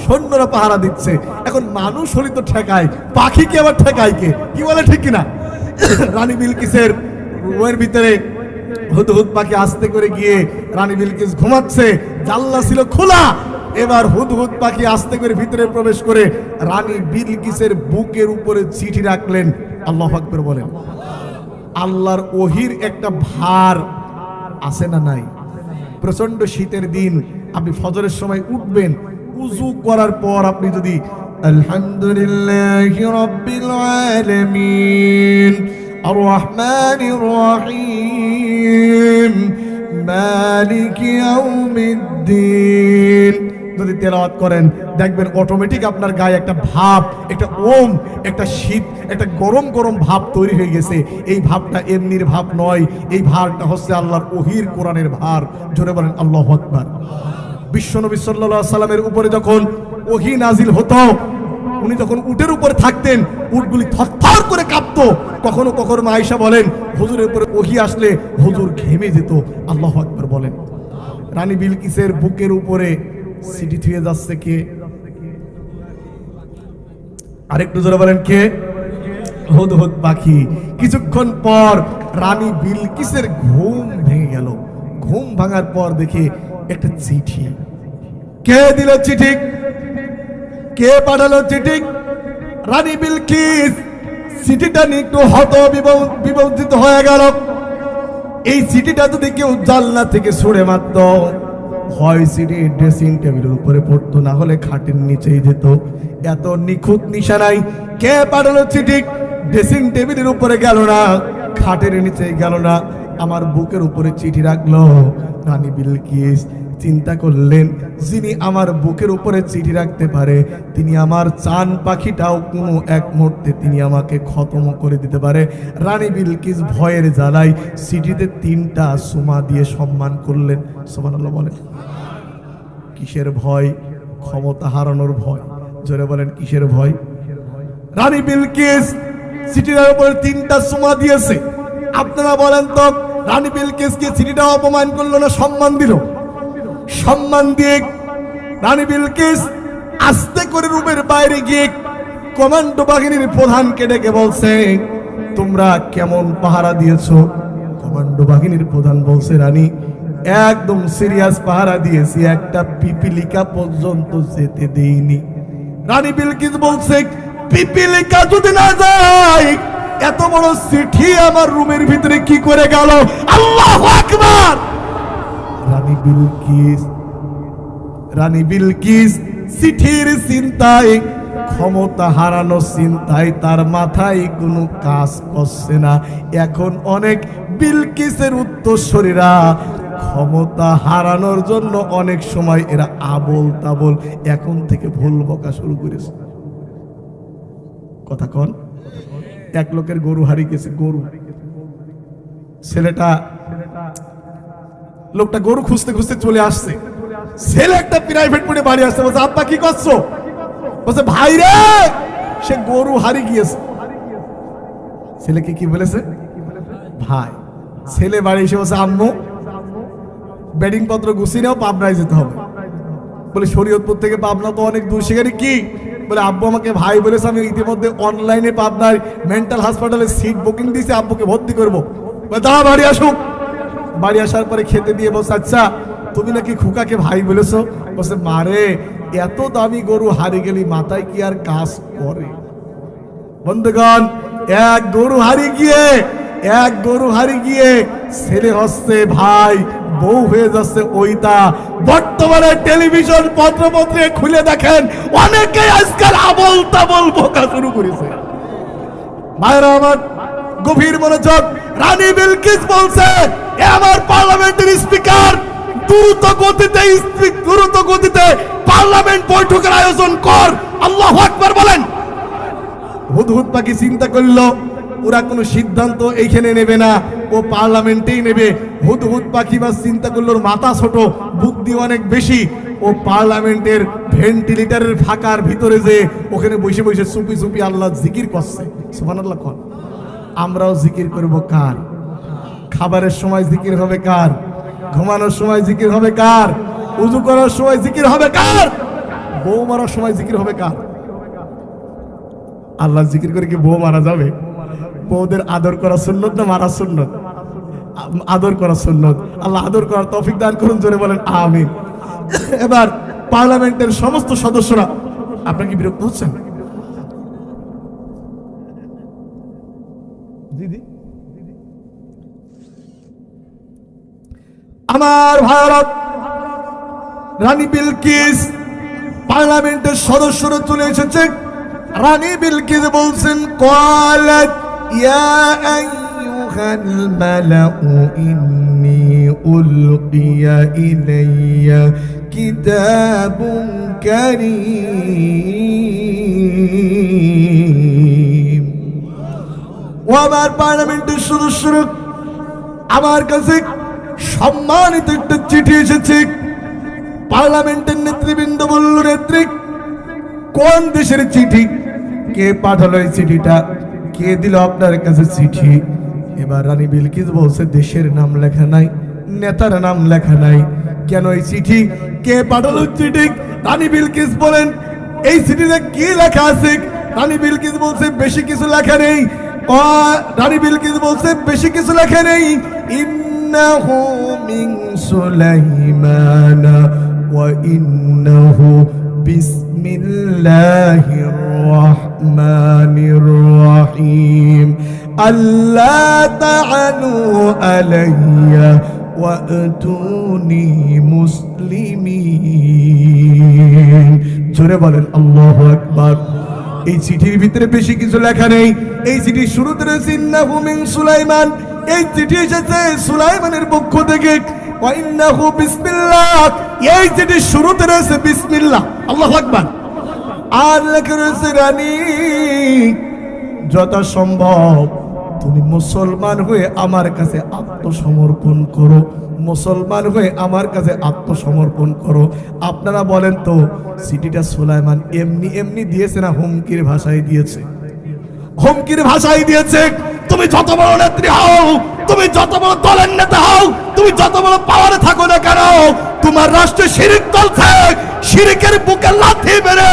সৈন্যরা পাহারা দিচ্ছে। এখন মানুষ হলি তো ঠেকায়, পাখিকে আবার ঠেকায় কে? কি বলে ঠিক কিনা? রানী বিলকিসের রুমের ভিতরে হুদহুদ পাখি আস্তে করে গিয়ে, রানী বিলকিস ঘুমাচ্ছে, জানলা ছিল খোলা। এবার হুদহুদ পাখি আস্তে করে ভিতরে প্রবেশ করে রানী বিলকিসের বুকের উপরে চিঠি রাখলেন। আল্লাহু আকবার বলেন। আল্লাহর ওহির একটা ভার আছে না নাই? প্রচন্ড শীতের দিন, আপনি ফজরের সময় উঠবেন, উযু করার পর আপনি যদি আলহামদুলিল্লাহি রাব্বিল আলামিন আর রহমানির রহিম মালিকি ইয়াউমিদ্দিন যদি তেলাওয়াত করেন, দেখবেন অটোমেটিক আপনার গায়ে একটা ভাব, একটা ওম, একটা শীত, একটা গরম গরম ভাব তৈরি হয়ে গেছে। এই ভাবটা এমনির ভাব নয়, এই ভারটা হচ্ছে আল্লাহর ওহির, কোরআনের ভার। জোরে বলেন আল্লাহু আকবার। বিশ্বনবী সাল্লাল্লাহু আলাইহি সাল্লামের উপরে যখন ওহী নাজিল হতো, উনি যখন উটের উপরে থাকতেন, উটগুলি থরথর করে কাঁপতো। কখনো কখনো আয়েশা বলেন, হুজুরের উপরে ওহী আসলে হুজুর ঘেমে যেত। আল্লাহু আকবার বলেন। রানী বিলকিসের বুকের উপরে চিঠি থুয়ে যাচ্ছে কে? আরেকটু জোরে বলেন কে? হুদহুদ পাখি। কিছুক্ষণ পর রানী বিলকিসের ঘুম ভেঙে গেল। ঘুম ভাঙার পর দেখে একটা চিঠি। কে দিল চিঠি? কে পাঠালো চিঠি? রানী বিলকিস। চিঠিটা নিয়ে একটু বিবর্জিত হয়ে গেল। এই চিঠিটা যদি কেউ জানলা থেকে ছুঁড়ে মারত, হয় চিঠি ড্রেসিং টেবিলের উপরে পড়তো, না হলে খাটের নিচেই যেত। এত নিখুঁত নিশানায়। কে পাঠালো চিঠি? ড্রেসিং টেবিলের উপরে গেল না, খাটের নিচে গেল না, আমার বুকের উপরে চিঠি রাখলো। রানী বিলকিস চিন্তা করলেন, যিনি আমার বুকের উপরে চিঠি রাখতে পারে, তিনি আমার চান পাখিটাও কোনো এক মুহূর্তে তিনি আমাকে খতম করে দিতে পারে। রানী বিলকিস ভয়ের জ্বালায় চিঠিতে 3টা সুমা দিয়ে সম্মান করলেন। সুবহানাল্লাহ বলেন। কিসের ভয়? ক্ষমতা হারানোর ভয়। জোরে বলেন কিসের ভয়? রানী বিলকিস চিঠির উপরে 3টা সুমা দিয়েছে। আপনারা বলেন তো, রানী বিলকিসকে চিঠিটা অপমান করলো না সম্মান দিল? সম্মান দিয়ে রানী বিলকিস আস্তে করে রুমের বাইরে গিয়ে কমান্ডো বাহিনীর প্রধানকে ডেকে বলছে, তোমরা কেমন পাহারা দিয়েছো? কমান্ডো বাহিনীর প্রধান বলছে, রানী একদম সিরিয়াস পাহারা দিয়েছি, একটা পিপিলিকা পর্যন্ত যেতে দেইনি। রানী বিলকিস বলছে পিপিলিকা যদি না যায়, এত বড় চিঠি আমার রুমের ভিতরে কি করে গেল? আল্লাহু আকবার। রানী বিলকিস চিঠির চিন্তায়, ক্ষমতা হারানোর চিন্তায় তার মাথায় কোনো কাজ করছে না। এখন অনেক বিলকিসের উত্তরসূরিরা ক্ষমতা হারানোর জন্য অনেক সময় এরা আবল তাবল এখন থেকে ভুল বকা শুরু করেছে। কথা কন। এক লোকের গরু হারিয়ে গেছে, গরু। লোকটা গরু খুঁজতে খুঁজতে চলে আসছে। ছেলে একটা প্রাইভেট পড়ে বাড়ি আসছে, বলছে আব্বা কি করছো? বলছে ভাই রে, সে গরু হারিয়ে গিয়েছে। ছেলেকে কি বলেছে? ভাই। ছেলে বাড়ি এসে বলছে আম্মু ব্যাটিং পত্র গুছিয়ে নাও, পাবনায় যেতে হবে। বলে শরীয়তপুর থেকে পাবনা তো অনেক দূর। সেখানে কি? বলে আব্বু আমাকে ভাই বলেছে, আমি ইতিমধ্যে অনলাইনে পাবনার মেন্টাল হাসপাতালে সিট বুকিং দিয়েছি, আব্বুকে ভর্তি করবো। দাঁড়া, বাড়ি আসুক। বাড়ি আসার পরে খেতে দিয়ে বলছে আচ্ছা তুমি নাকি খুকাকে ভাই বলেছো? বলছে মারে, এত দামি গরু হারিয়ে গেলি মাথায় কি আর কাজ করে? বন্ধুগণ, এক গরু হারিয়ে গিয়ে ছেলে হচ্ছে ভাই, বউ হয়ে যাচ্ছে ওইটা। বর্তমানে টেলিভিশন পত্রপত্রে খুলে দেখেন, অনেকে আজকাল আবল তাবল বকা শুরু করেছে। ভাইরা আমার, গভীর মনোযোগ। রানী বিলকিস বলছে এ আমার পার্লামেন্টের স্পিকার, দ্রুত গতিতে পার্লামেন্ট বৈঠকের আয়োজন কর। আল্লাহু আকবার বলেন। হুদহুদ পাখি চিন্তা করলো ওরা কোনো সিদ্ধান্ত এইখানে নেবে না, ও পার্লামেন্টেই নেবে। হুদহুদ পাখি বা চিন্তা করলো ওর মাথা ছোট, বুদ্ধি অনেক বেশি। ও পার্লামেন্টের ভেন্টিলেটরের ফাঁকার ভিতরে যে ওখানে বসে বসে চুপি চুপি আল্লাহ জিকির করছে। সুবহানাল্লাহ কোন। আমরাও জিকির করব কার? খাবারের সময় জিকির হবে কার? ঘুমানোর সময় জিকির হবে কার? উযু করার সময় জিকির হবে কার? বউ মারার সময় জিকির হবে কার? আল্লাহ জিকির করে কি বউ মারা যাবে? বউদের আদর করা সুন্নত না মারা সুন্নত? আদর করা সুন্নত। আল্লাহ আদর করার তৌফিক দান করুন, জোরে বলেন আমিন। এবার পার্লামেন্টের সমস্ত সদস্যরা, আপনারা কি বিরক্ত হচ্ছেন? দিদি আমার ভারত, রানী বিলকিস পার্লামেন্টের সদস্যরা চলে এসেছে। রানী বিলকিস বলছেন ক্বালাত ইয়া আইয়ুহাল মালাউ ইন্নী উলকিয়া ইলাইয়া কিতাবুন কারীম। ও আমার পার্লামেন্টের সদস্যরা, আমার কাছে সম্মানিত একটা চিঠি এসেছে। পার্লামেন্টের নেতৃবৃন্দ বলল নেত্রী কোন দেশের চিঠি? কে পাঠালো এই চিঠিটা? কে দিল আপনার কাছে চিঠি? এবার রানী বিলকিস বলছে দেশের নাম লেখা নাই, নেতার নাম লেখা নাই। কেন এই চিঠি? কে পাঠালো চিঠি? রানী বিলকিস বলেন এই চিঠিতে কি লেখা আছে? রানী বিলকিস বলছে বেশি কিছু লেখা নেই। রানী বিলকিস বলছে বেশি কিছু লেখা নেই। ইন্নাহু মিন সুলাইমানা ওয়া ইন্নাহু বিসমিল্লাহির রহমানির রহিম আল্লা তা'আলু আলাইয়া ওয়া'তুনি মুসলিমিন। জোরে বলেন আল্লাহু আকবার। এই চিঠির ভিতরে বেশি কিছু লেখা নেই। এই চিঠির শুরুতে রয়েছে ইন্নাহু মিন সুলাইমান। এই চিঠি এসেছে সুলাইমানের পক্ষ থেকে। ওয়া ইন্নাহু বিসমিল্লাহ। এই চিঠির শুরুতে রয়েছে বিসমিল্লাহ। আল্লাহু আকবার। আর লেখা রয়েছে রানী যথাসম্ভব তুমি মুসলমান হয়ে আমার কাছে আত্মসমর্পণ করো, মুসলমান হয়ে আমার কাছে আত্মসমর্পণ করো। আপনারা বলেন তো চিঠিটা সুলাইমান এমনি এমনি দিয়েছে না হুমকির ভাষায় দিয়েছে? হুমকির ভাষায় দিয়েছে। তুমি যত বড় নেত্রী হও, তুমি যত বড় দলের নেতা হও, তুমি যত বড় পাওয়ারে থাকো না কেন, তোমার রাষ্ট্রে শিরিক চলছে, শিরিকের বুকে লাথি মেরে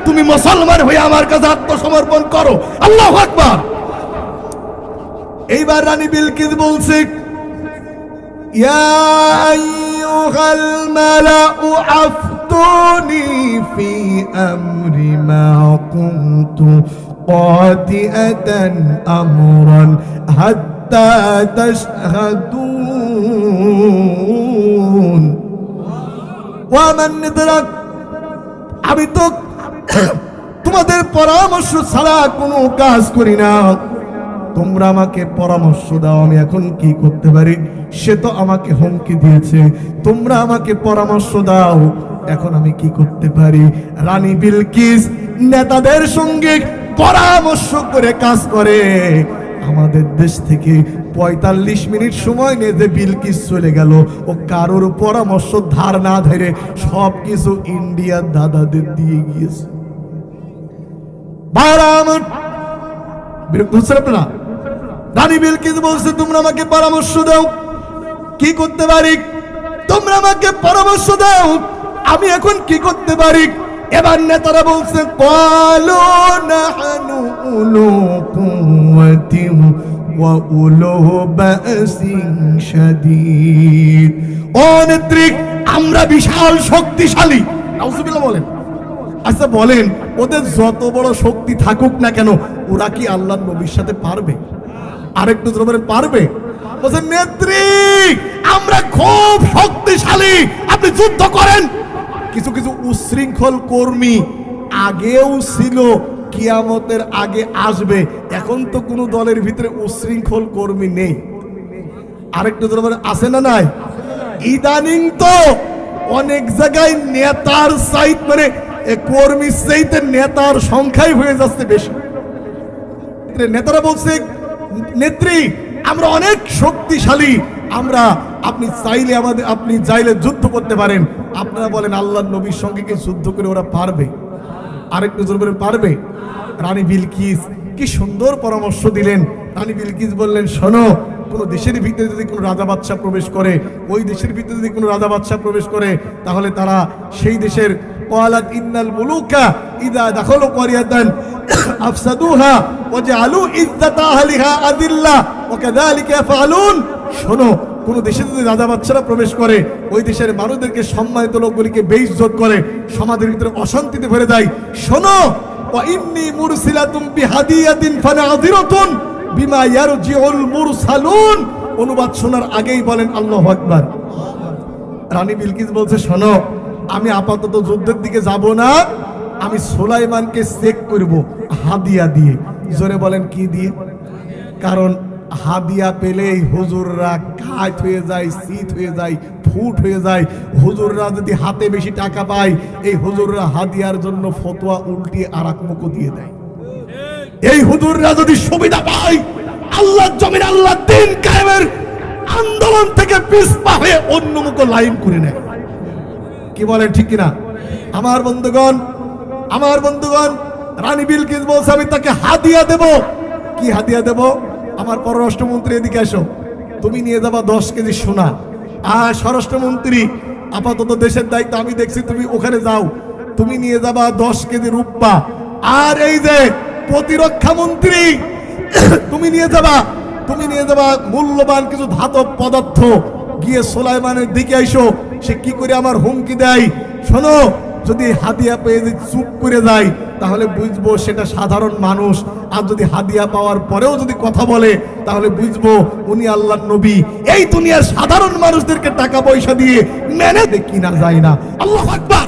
তুমি মুসলমান হয়ে আমার কাছে আত্মসমর্পণ করো। আল্লাহু আকবার। এইবার রানী বিলকিস বলছে ইয়া আইয়ুহাল মালাউ আফতুনি ফি আমরি মা কুনতু কাতিআতান আমরান হাত্তা তাশহাদুন। ওয়া মান নিদরাক, আমি তো তোমাদের পরামর্শ ছাড়া কোনো কাজ করি না। তোমরা আমাকে পরামর্শ দাও আমি এখন কি করতে পারি, সে তো আমাকে হুমকি দিয়েছে। তোমরা আমাকে পরামর্শ দাও এখন আমি কি করতে পারি। রানী বিলকিস নেতাদের সঙ্গে পরামর্শ করে কাজ করে। আমাদের দেশ থেকে ৪৫ মিনিট সময় নিয়ে যে বিলকিস চলে গেল, ও কারোর পরামর্শ ধার না ধরে সবকিছু ইন্ডিয়ার দাদাদের দিয়ে গিয়েছে। বিরক্ত হচ্ছে আপনারা? রানী বিলকিস বলছে তোমরা আমাকে পরামর্শ দাও কি করতে পারি, তোমরা আমাকে পরামর্শ দাও আমি এখন কি করতে পারি। এবার নেতারা বলছে ক্বালু নাহনু উলু কুওয়াতিন ওয়া উলু বাসিন শাদীদ। ও নেত্রী, আমরা বিশাল শক্তিশালী। নাউজুবিল্লাহ বলেন। আচ্ছা বলেন, ওদের যত বড় শক্তি থাকুক না কেন, ওরা কি আল্লাহর নবীর সাথে পারবে? আরেকটু জোরে বলেন, পারবে? বলছেন নেত্রী আমরা খুব শক্তিশালী, আপনি যুদ্ধ করেন। কিছু কিছু উশৃঙ্খল কর্মী আগেও ছিল, কিয়ামতের আগে আসবে। এখন তো কোনো দলের ভিতরে উশৃঙ্খল কর্মী নেই। আরেকটু জোরে বলেন, আছে না নাই? ইদানিং তো অনেক জায়গায় নেতার সাইট মানে কর্মীর চাইতে নেতার সংখ্যাই হয়ে যাচ্ছে বেশি। নেতারা বলছে নেত্রী আমরা অনেক শক্তিশালী, আমরা আপনি চাইলে আমাদের আপনি চাইলে যুদ্ধ করতে পারেন। আপনারা বলেন আল্লাহর নবীর সঙ্গে কি যুদ্ধ করে ওরা পারবে? আরেকটু জোর করে পারবে? রানী বিলকিস কি সুন্দর পরামর্শ দিলেন। রানী বিলকিস বললেন শোনো, কোন দেশের ভিতরে যদি কোনো রাজা বাদশাহ প্রবেশ করে, ওই দেশের ভিতরে যদি কোনো রাজা বাদশাহ প্রবেশ করে, তাহলে তারা সেই দেশের ক্বালাত ইন্নাল মুলুকা ইযা দাখালু ক্বরিয়াতান আফসাদুহা ওয়া জাআলু ইজ্জাতা আহলিহা আযিল্লা ওয়া কাযালিকা ইয়াফআলুন। শোনো, কোন দেশে যদি রাজা বাদশারা প্রবেশ করে, ওই দেশের মানুষদেরকে সম্মানিত লোকগুলিকে বেইজ্জত করে, সমাজের ভিতরে অশান্তিতে ভরে দেয়। শোনো, ওয়া ইন্নী মুরসিলাতুম বিহাদিয়াতিন ফানাযিরাতুন বিমা ইয়ারজিউল মুরসালুন। অনুবাদ শোনার আগেই বলেন আল্লাহু আকবার। রানী বিলকিস বলছে শোনো, আমি আপাতত যুদ্ধের দিকে যাব না, আমি সুলাইমানকে চেক করব হাদিয়া দিয়ে। জোরে বলেন কি দিয়ে? কারণ হাদিয়া পেলেই হুজুররা কাত হয়ে যায়, শীত হয়ে যায়, ফুট হয়ে যায়। হুজুররা যদি হাতে বেশি টাকা পায়, এই হুজুররা হাদিয়ার জন্য ফতোয়া উল্টিয়ে আরেক মুখ দিয়ে দেয়। এই হুজুররা যদি সুবিধা পায়, আল্লাহর জমিন আল্লাহর দ্বীন কায়েমের আন্দোলন থেকে পিছপা হয়ে অন্য মুখ লাইন করে নেয়। কি বলেন ঠিক কিনা? আমার বন্ধুগণ, আমার বন্ধুগণ, রানী বিলকিস বলছে আমি তাকে হাদিয়া দেব। কি হাদিয়া দেব? আমার পররাষ্ট্রমন্ত্রী এদিকে আসো, তুমি নিয়ে যাবা 10 কেজি সোনা। আর স্বরাষ্ট্রমন্ত্রী আপাতত দেশের দায়িত্ব আমি দেখছি, তুমি ওখানে যাও, তুমি নিয়ে যাবা 10 কেজি রূপা। আর এই যে প্রতিরক্ষা মন্ত্রী তুমি নিয়ে যাবা মূল্যবান কিছু ধাতব পদার্থ। গিয়ে সুলাইমানের দিকে আইসো, সে কি করে আমার হুমকি দেয়। শোনো, যদি হাদিয়া পেয়ে যদি চুপ করে যায়, তাহলে বুঝবো সেটা সাধারণ মানুষ। আর যদি হাদিয়া পাওয়ার পরেও যদি কথা বলে, তাহলে বুঝবো উনি আল্লাহর নবী। এই দুনিয়ার সাধারণ মানুষদেরকে টাকা পয়সা দিয়ে মেনে কিনা যায় না। আল্লাহু আকবার।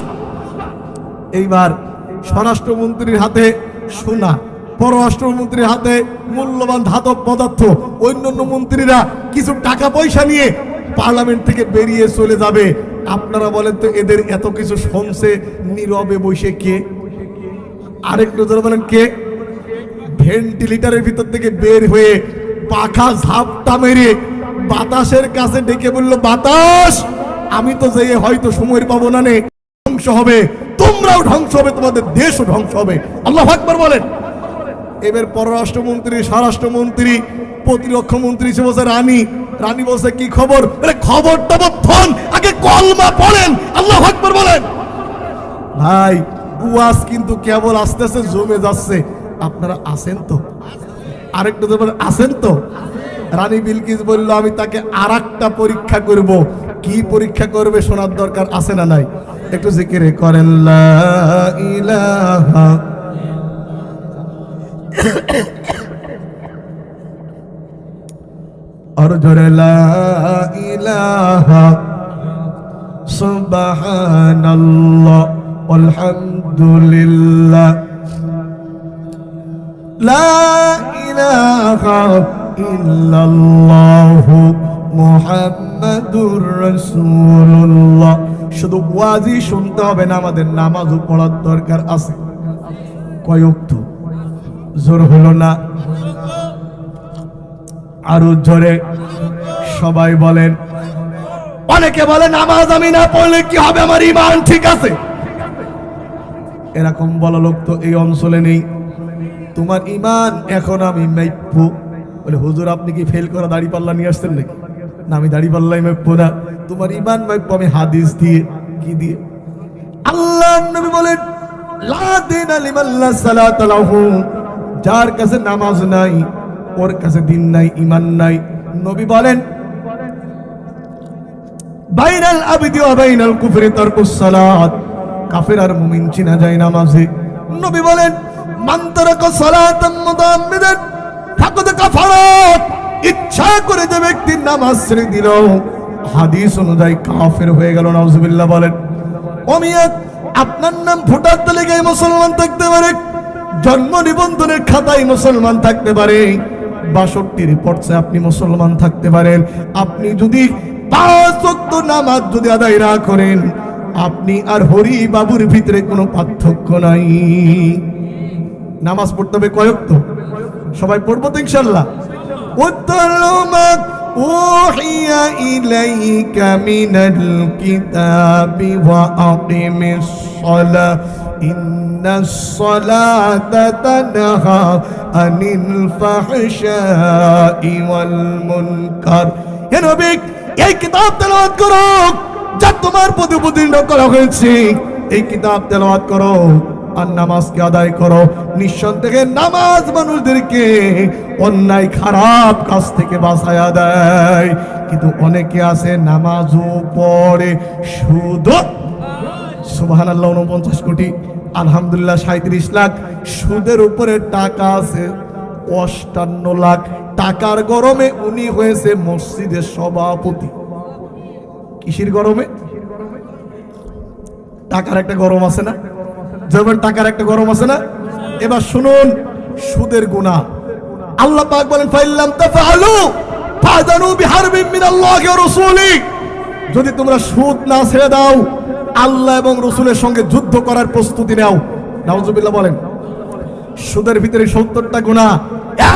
এইবার স্বরাষ্ট্রমন্ত্রীর হাতে সোনা, পররাষ্ট্রমন্ত্রীর হাতে মূল্যবান ধাতব পদার্থ, অন্যান্য মন্ত্রীরা কিছু টাকা পয়সা নিয়ে পার্লামেন্ট থেকে বেরিয়ে চলে যাবে। আপনারা বলেন তো এদের এত কিছু শুনছে নীরবে বসে কে? আরেকটু জোরে বলেন কে? ভেন্টিলেটরের ভিতর থেকে বের হয়ে পাখা ঝাপটা মেরে বাতাসের কাছে ডেকে বলল, বাতাস আমি তো যেয়ে হয়তো সময় পাবো না, নে ধ্বংস হবে, তোমরাও ধ্বংস হবে, তোমাদের দেশও ধ্বংস হবে। আল্লাহু আকবার বলেন। এবার পররাষ্ট্রমন্ত্রী, স্বরাষ্ট্রমন্ত্রী, প্রতিরক্ষা মন্ত্রী সে বলছে রানী, রানী বলছে কি খবর? খবর টবর থন, আগে কলমা পড়েন। আল্লাহু আকবার বলেন। ভাই ওয়াজ কিন্তু কেবল আস্তে আস্তে জমে যাচ্ছে, আপনারা আছেন তো? আরেকটু বলেন আছেন তো? রানী বিলকিস বলল, আমি তাকে আরেকটা পরীক্ষা করব। কি পরীক্ষা করবে শোনার দরকার আছে না নাই? একটু জিকির করেন লা ইলাহা আর জোরে লা ইলাহা সুবহানাল্লাহ আলহামদুলিল্লাহ লা ইলাহা ইল্লাল্লাহু মুহাম্মাদুর রাসূলুল্লাহ। শুধু ওয়াজি শুনতে হবে না, আমাদের নামাজও পড়ার দরকার আছে। কয় ওয়াক্ত? জোর হলো না, আরো জোরে সবাই বলেন। অনেকে বলে নামাজ আমি না পড়লে কি হবে, আমার ঈমান ঠিক আছে। এরকম বলা লোক তো এই অঞ্চলে নেই। তোমার ঈমান এখন আমি মাইপু। বলে হুজুর আপনি কি ফেল করা দাড়িপাল্লা নিয়ে আসছেন নাকি? না, আমি দাড়িপাল্লাই মাইপু না, তোমার ঈমান মাইপু আমি হাদিস দিয়ে। কি দিয়ে? আল্লাহর নবী বলেন লা দিনা লিমান লা সালাতা লাহু, যার কাছে নামাজ নাই ওর কাছে দিন নাই, ঈমান নাই। নবী বলেন বাইনাল আবদি ওয়া বাইনাল কুফরি তারকুস সালাত, কাফের আর মুমিন চিনা যায় নামাজে। নবী বলেন মান তারাকা সালাতান মুতাআম্মিদান ফাকাদ কাফারা, ইচ্ছা করে যে ব্যক্তি নামাজ ছেড়ে দিল হাদিস অনুযায়ী কাফের হয়ে গেল। নাউজুবিল্লাহ বলেন। অমিয়াত আপনার নাম ভোটার তালিকায় মুসলমান থাকতে পারে, জন্ম নিবন্ধনের খাতায় মুসলমান থাকতে পারে, ৬২ রিপোর্টসে আপনি মুসলমান থাকতে পারেন। আপনি যদি ৫ ওয়াক্ত নামাজ যদি আদায় না করেন, আপনি আর হরি বাবুর ভিতরে কোনো পার্থক্য নাই। নামাজ পড়তে হবে কয় ওয়াক্ত? সবাই পড়বো তো ইনশাআল্লাহ। উত্তরমা উহিয়া ইলাইকা মিনাল কিতাবি ওয়া আকিমিস সালাহ ইন্নাস সালাতা তানহা আনিল ফাহশাই ওয়াল মুনকার। হে নবী, এই কিতাব তেলাওয়াত করো যা তোমার প্রতি অবতীর্ণ করা হয়েছে। এই কিতাব তেলাওয়াত করো আর নামাজকে আদায় করো। নিঃসন্দেহে নামাজ মানুষদেরকে অন্যায় খারাপ কাজ থেকে বাঁচায়া দেয়। কিন্তু অনেকে আছে নামাজও পড়ে শুধু সুবহানাল্লাহ ৪৯ কোটি, আলহামদুলিল্লাহ ৩৭ লাখ, সুদের উপরে টাকা আছে ৫৮ লাখ। টাকার গরমে উনি হয়েছে মসজিদের সভাপতি। কিসের গরমে? টাকার একটা গরম আছে না? যেমন টাকার একটা গরম আছে না? এবার শুনুন সুদের গুনাহ। আল্লাহ পাক বলেন ফাইল্লাম তাফআলু ফাযানু বিহারবিন মিনাল্লাহি ওয়া রাসূলিহি, যদি তোমরা সুদ না ছেড়ে দাও আল্লাহ এবং রাসূলের সঙ্গে যুদ্ধ করার প্রস্তুতি নাও। নাউজুবিল্লাহ বলেন। সুদের ভিতরে ৭০টা গুনাহ।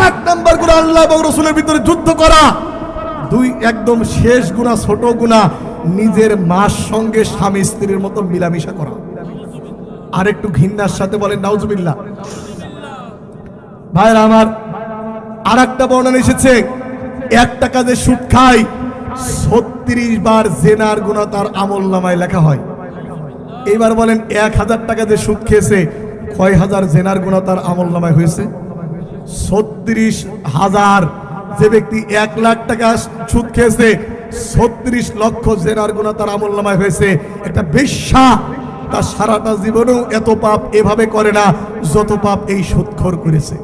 ১ নাম্বার গুনাহ আল্লাহ এবং রাসূলের ভিতরে যুদ্ধ করা। ২ একদম শেষ গুনাহ, ছোট গুনাহ, নিজের মার সঙ্গে স্বামী স্ত্রীর মতো মিলামিশা করা। আর একটু ঘৃণার সাথে বলেন নাউজুবিল্লাহ। ভাইরা আমার, আর একটা বর্ণনা এসেছে, ১ টাকা যে সুদ খায় ৩৬ বার জেনার গুনাহ তার আমলনামায় লেখা হয়। এবার বলেন ১,০০০ টাকা যে সুদ খেয়েছে কয় হাজার জেনার গুনাহ তার আমলনামায় হয়েছে? ৩৬,০০০। যে ব্যক্তি ১ লাখ টাকা সুদ খেয়েছে ৩৬ লক্ষ জেনার গুনাহ তার আমলনামায় হয়েছে। একটা বেশ্যা তার সারাটা জীবনেও এত পাপ এভাবে করে না যত পাপ এই সুদখোর করেছে।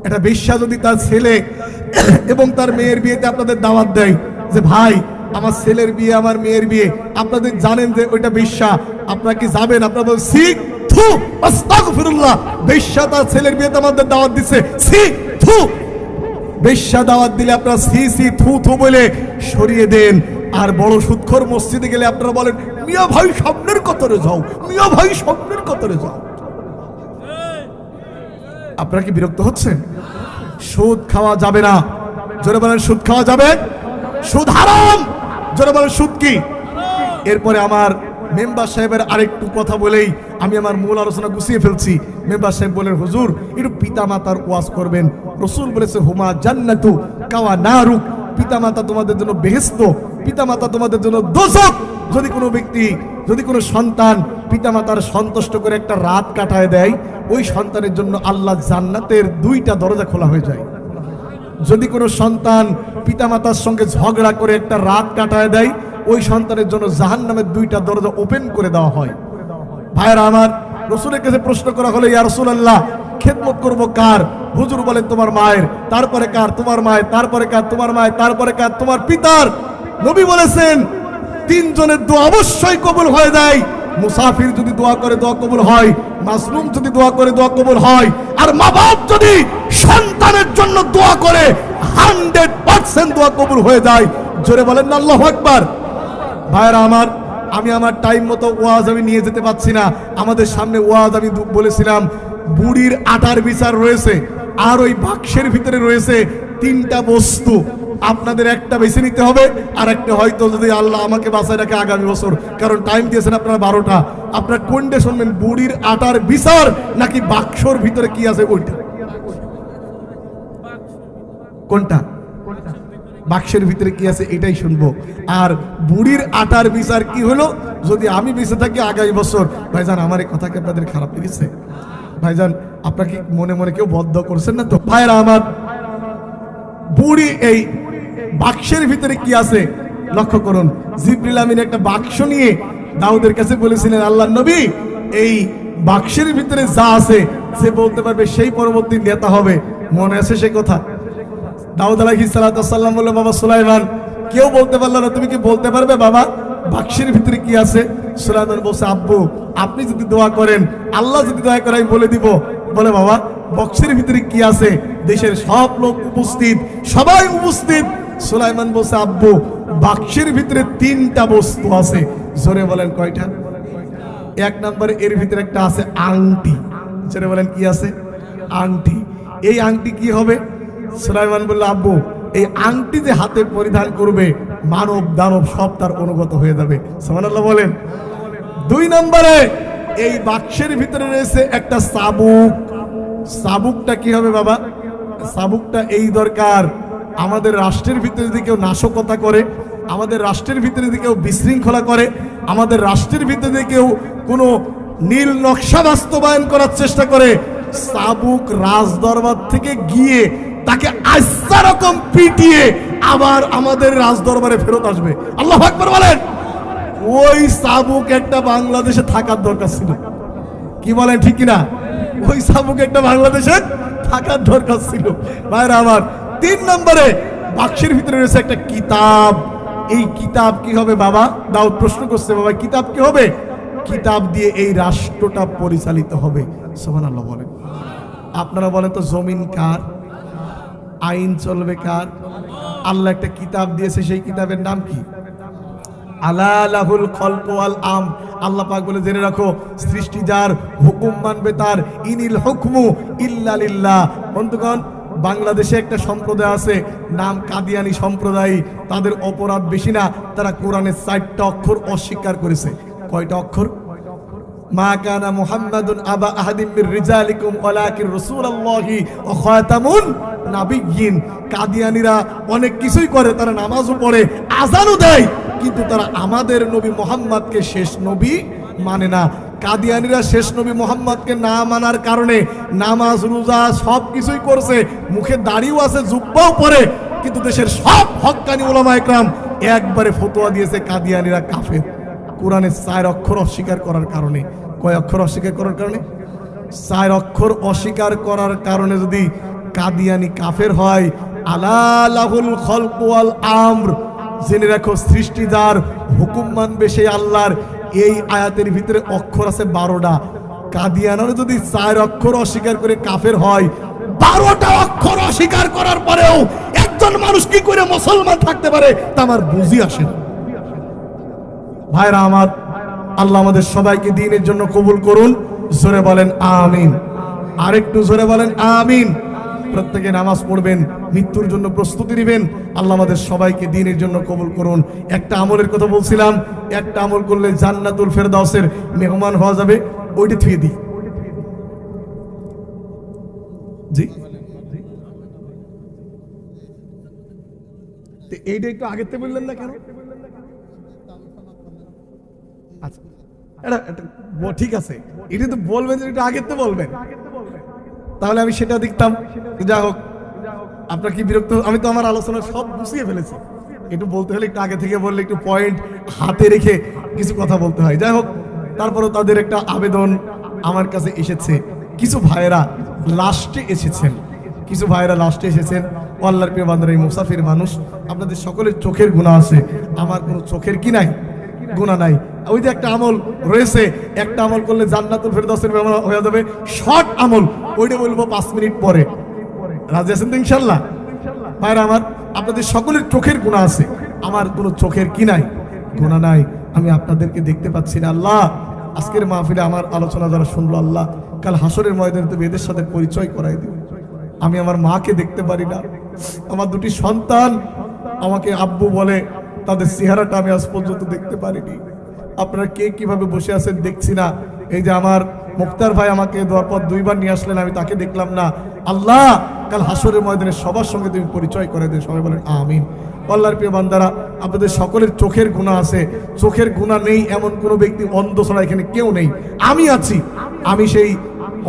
একটা বেশ্যা যদি তার ছেলে এবং তার মেয়ের বিয়েতে আপনাদের দাওয়াত দেয় যে ভাই আমার ছেলের বিয়ে, আমার মেয়ের বিয়ে, আপনাদের জানেন যে ওইটা বেশ্যা, আপনারা কি যাবেন? আপনারা বলেন সি থু আস্তাগফিরুল্লাহ, বেশ্যা তার ছেলের বিয়েতে আমাদের দাওয়াত দিচ্ছে, সি থু। বেশ্যা দাওয়াত দিলে আপনারা সি সি থু থু বলে সরিয়ে দেন। আর বড় সুদখোর মসজিদে গেলে আপনারা বলেন মিয়া ভাই সামনের কতরে যাও, মিয়া ভাই সামনের কতরে যাও। আপনারা কি বিরক্ত হচ্ছেন? সুদ খাওয়া যাবে না। জোরে বলেন সুদ খাওয়া যাবে? সুদ হারাম। জোরে বলেন সুদ কি? এরপরে আমার মেম্বার সাহেবের আরেকটু কথা বলেই আমি আমার মূল আলোচনা গুছিয়ে ফেলছি। মেম্বার সাহেব বলেন হুজুর একটু পিতা মাতার ওয়াজ করবেন। রাসূল বলেছে হুমা জান্নাতু কাওয়া নারুক, পিতা মাতা তোমাদের জন্য বেহেশত, পিতা মাতা তোমাদের জন্য দোজখ। যদি কোনো ব্যক্তি, যদি কোনো সন্তান পিতা মাতার সন্তুষ্ট করে একটা রাত কাটায় দেয়, ওই সন্তানের জন্য আল্লাহ জান্নাতের 2টা দরজা খোলা হয়ে যায়। যদি কোনো সন্তান পিতামাতার সঙ্গে ঝগড়া করে একটা রাত কাটায় দেয়, ওই সন্তানের জন্য জাহান্নামের 2টা দরজা ওপেন করে দেওয়া হয়। ভাইরা আমার, রাসূলের কাছে প্রশ্ন করা হলো, ইয়া রাসূলুল্লাহ, খেদমত করব কার? হুজুর বলেন তোমার মায়ের, তারপরে কার? তোমার মায়ের, তারপরে কার? তোমার মায়ের, তারপরে কার? তোমার পিতার। নবী বলেছেন 3 জনের দোয়া অবশ্যই কবুল হয়ে যায়। মুসাফির যদি দোয়া করে দোয়া কবুল হয়, মাসলুম যদি দোয়া করে দোয়া কবুল হয়, আর মা বাপ যদি সন্তানের জন্য দোয়া করে 100% দোয়া কবুল হয়ে যায়। জোরে বলেন না আল্লাহু আকবার। ভাইরা আমার, আমি আমার টাইম মতো ওয়াজ আমি নিয়ে যেতে পারছি না। আমাদের সামনে ওয়াজ আমি বলেছিলাম বুড়ির আটার বিচার রয়েছে, আর ওই বাক্সের ভিতরে রয়েছে 3টা বস্তু। আপনাদের একটা বেছে নিতে হবে, আর একটা হয়তো যদি আল্লাহ আমাকে বাঁচায় রাখে আগামী বছর, কারণ টাইম দিয়েছেন আপনারা 12টা। আপনারা কোনটা শুনবেন, বুড়ির আটার বিচার নাকি বাক্সর ভিতরে কি আছে ওইটা? কোনটা? বাক্সের ভিতরে কি আছে এটাই শুনবো। আর বুড়ির আটার বিচার কি হলো, যদি আমি বেঁচে থাকি আগামী বছর। ভাইজান, আমার এই কথা কি আপনাদের খারাপ লেগেছে? ভাইজান, আপনাকে মনে মনে কেউ বদ্ধ করছেন না তো? ভাইরা আমার, বুড়ি এই বাক্সের ভিতরে কি আছে লক্ষ্য করুন। জিবরিল আমিন একটা বাক্স নিয়ে দাউদের কাছে বলেছিলেন, আল্লাহর নবী, এই বাক্সের ভিতরে যা আছে সে বলতে পারবে সেই পরবর্তী নেতা হবে। মনে আছে সে কথা? দাউদ আলাইহিস সালাম বলল, বাবা সুলাইমান, কেউ বলতে পারলো না, তুমি কি বলতে পারবে বাবা বাক্সের ভিতরে কি আছে? সুলাইমান বলছে, আব্বু, আপনি যদি দোয়া করেন, আল্লাহ যদি দোয়া করে, আমি বলে দিব। বলে, বাবা বক্সের ভিতরে কি আছে? দেশের সব লোক উপস্থিত, সবাই উপস্থিত। সুলাইমান বলছে, আব্বু, বাক্সের ভিতরে 3টা বস্তু আছে। জোরে বলেন কয়টা? 1 নম্বরে এর ভিতরে একটা আছে আংটি। জোরে বলেন কি আছে? আংটি। এই আংটি কি হবে? সুলাইমান বলল, আব্বু, এই আংটি যে হাতে পরিধান করবে, মানব দানব সব তার অনুগত হয়ে যাবে। সুবহানাল্লাহ বলেন। 2 নম্বরে এই বাক্সের ভিতরে রয়েছে একটা চাবুক। চাবুকটা কি হবে বাবা? চাবুকটা এই দরকার, আমাদের রাষ্ট্রের ভিতরে যদি কেউ নাশকতা করে, আমাদের রাষ্ট্রের ভিতরে যদি কেউ বিশৃঙ্খলা করে, আমাদের রাষ্ট্রের ভিতরে যদি কেউ কোনো নীল নকশা বাস্তবায়ন করার চেষ্টা করে, চাবুক রাজদরবার থেকে গিয়ে তাকে আইসা রকম পিটিয়ে আবার আমাদের রাজদরবারে ফেরত আসবে। আল্লাহু আকবার বলেন। ওই চাবুক একটা বাংলাদেশে থাকার দরকার ছিল। কি বলেন, ঠিক কিনা? ওই চাবুক একটা বাংলাদেশে থাকার দরকার ছিল। ভাইরা আমার, 3 নম্বরে বাক্সের ভিতরে রয়েছে একটা কিতাব। এই কিতাব কি হবে বাবা? দাউদ প্রশ্ন করছে, বাবা কিতাব কি হবে? কিতাব দিয়ে এই রাষ্ট্রটা পরিচালিত হবে। সুবহানাল্লাহ বলেন। আপনারা বলেন তো, জমিন কার? আইন চলবে কার? আল্লাহ একটা কিতাব দিয়েছে, সেই কিতাবের নাম কি? আলা লাহুল খলক ওয়াল আম। আল্লাহ পাক বলে, জেনে রাখো, সৃষ্টি যার, হুকুম মানবে তার। ইনিল হুকমু ইল্লা লিল্লাহ। বন্ধুগণ, বাংলাদেশে একটা সম্প্রদায় আছে, নাম কাদিয়ানি সম্প্রদায়। তাদের অপরাধ বেশি না, তারা কোরআনের 4টা অক্ষর অস্বীকার করেছে। কয়টা অক্ষর? মা কানা মুহাম্মাদুন আবা আহাদিম মির রিজালিকুম ওয়ালাকিন রাসূলুল্লাহি ওয়া খাতামুন নাবিয়্যিন। কাদিয়ানীরা অনেক কিছুই করে, তারা নামাজও পড়ে, আযানও দেয়, কিন্তু তারা আমাদের নবী মুহাম্মদকে শেষ নবী মানে না। কাদিয়ানীরা শেষ নবী মুহাম্মদকে না মানার কারণে নামাজ রোজা সব কিছুই করছে, মুখে দাড়িও আছে, জুব্বাও পরে, কিন্তু দেশের সব হক্কানি উলামা একরাম একবারে ফতোয়া দিয়েছে কাদিয়ানীরা কাফের। কোরআনের 4 অক্ষর অস্বীকার করার কারণে। কয় অক্ষর অস্বীকার করার কারণে? 4 অক্ষর অস্বীকার করার কারণে যদি কাদিয়ানি কাফের হয়, আলা লাহুল খলক ওয়াল আমর, জেনে রাখো, সৃষ্টি যার, হুকুম মানবে সেই আল্লাহর। এই আয়াতের ভিতরে অক্ষর আছে 12টা। কাদিয়ানারা যদি 4 অক্ষর অস্বীকার করে কাফের হয়, 12টা অক্ষর অস্বীকার করার পরেও একজন মানুষ কি করে মুসলমান থাকতে পারে তা আমার বুঝি আসে না। ভাইরা আমার, আল্লাহ আমাদের সবাইকে দ্বীনের জন্য কবুল করুন। জোরে বলেন আমিন। আরেকটু জোরে বলেন আমিন। প্রত্যেকে নামাজ পড়বেন, মৃত্যুর জন্য প্রস্তুতি নেবেন। আল্লাহ আমাদের সবাইকে দ্বীনের জন্য কবুল করুন। একটা আমলের কথা বলছিলাম, একটা আমল করলে জান্নাতুল ফেরদাউসের মেহমান হওয়া যাবে। ওইটা থুয়ে দিই। জি, এইটা একটু আগেতে বললেন না কেন? আচ্ছা, ঠিক আছে, এটা তো বলবেন, এটা আগেতে বলবেন, তাহলে আমি সেটা দেখতাম। যা হোক, আপনার কি বিরক্ত? আমি তো আমার আলোচনা সব গুছিয়ে ফেলেছি, একটু বলতে হলে একটু আগে থেকে বললে একটু পয়েন্ট হাতে রেখে কিছু কথা বলতে হয়। যাই হোক, তারপরে তাদের একটা আবেদন আমার কাছে এসেছে। কিছু ভাইয়েরা লাস্টে এসেছেন, কিছু ভাইয়েরা লাস্টে এসেছেন। ও আল্লাহর প্রিয় বান্দারা, এই মুসাফির মানুষ, আপনাদের সকলের চোখের গুনাহ আছে, আমার কোনো চোখের কি নাই, গুনাহ নাই। ওই যে একটা আমল রয়েছে, একটা আমল করলে জান্নাতুল ফেরদাউসের মেহমান হয়ে যাবে, শর্ট আমল, ওইটা বলবো 5 মিনিট পরে। রাজি আছেন তো ইনশাল্লাহ? ভাইরা আমার, আপনাদের সকলের চোখের গুনাহ আছে, আমার কোনো চোখের কি নাই, গুনাহ নাই। আমি আপনাদেরকে দেখতে পাচ্ছি না। আল্লাহ আজকের মাহফিলে আমার আলোচনা যারা শুনলো, আল্লাহ কাল হাসরের ময়দানে তুমি এদের সাথে পরিচয় করাই দিও। আমি আমার মাকে দেখতে পারি না, আমার দুটি সন্তান আমাকে আব্বু বলে, তাদের চেহারাটা আমি আজ পর্যন্ত দেখতে পারিনি। আপনারা কে কিভাবে বসে আছেন দেখছি না। এই যে আমার মুক্তার ভাই আমাকে দেওয়ার পর 2 বার নিয়ে আসলেন, আমি তাকে দেখলাম না। আল্লাহ কাল হাসরের ময়দানে সবার সঙ্গে তুমি পরিচয় করে দিও। সবাই বলেন আমিন। আল্লাহর প্রিয় বান্দারা, আপনাদের সকলের চোখের গুনাহ আছে, চোখের গুনাহ নেই এমন কোনো ব্যক্তি অন্ধ ছাড়া এখানে কেউ নেই। আমি আছি, আমি সেই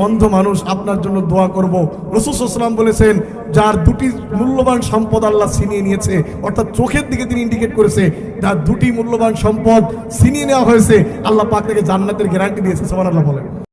অন্ধ মানুষ, আপনার জন্য দোয়া করব। রাসূল সাল্লাল্লাহু আলাইহি ওয়াসাল্লাম বলেছেন, যার দুটি মূল্যবান সম্পদ আল্লাহ ছিনিয়ে নিয়েছে, অর্থাৎ চোখের দিকে তিনি ইন্ডিকেট করেছে, যার দুটি মূল্যবান সম্পদ ছিনিয়ে নেওয়া হয়েছে, আল্লাহ পাক তাকে জান্নাতের গ্যারান্টি দিয়েছে। সুবহানাল্লাহ বলেন।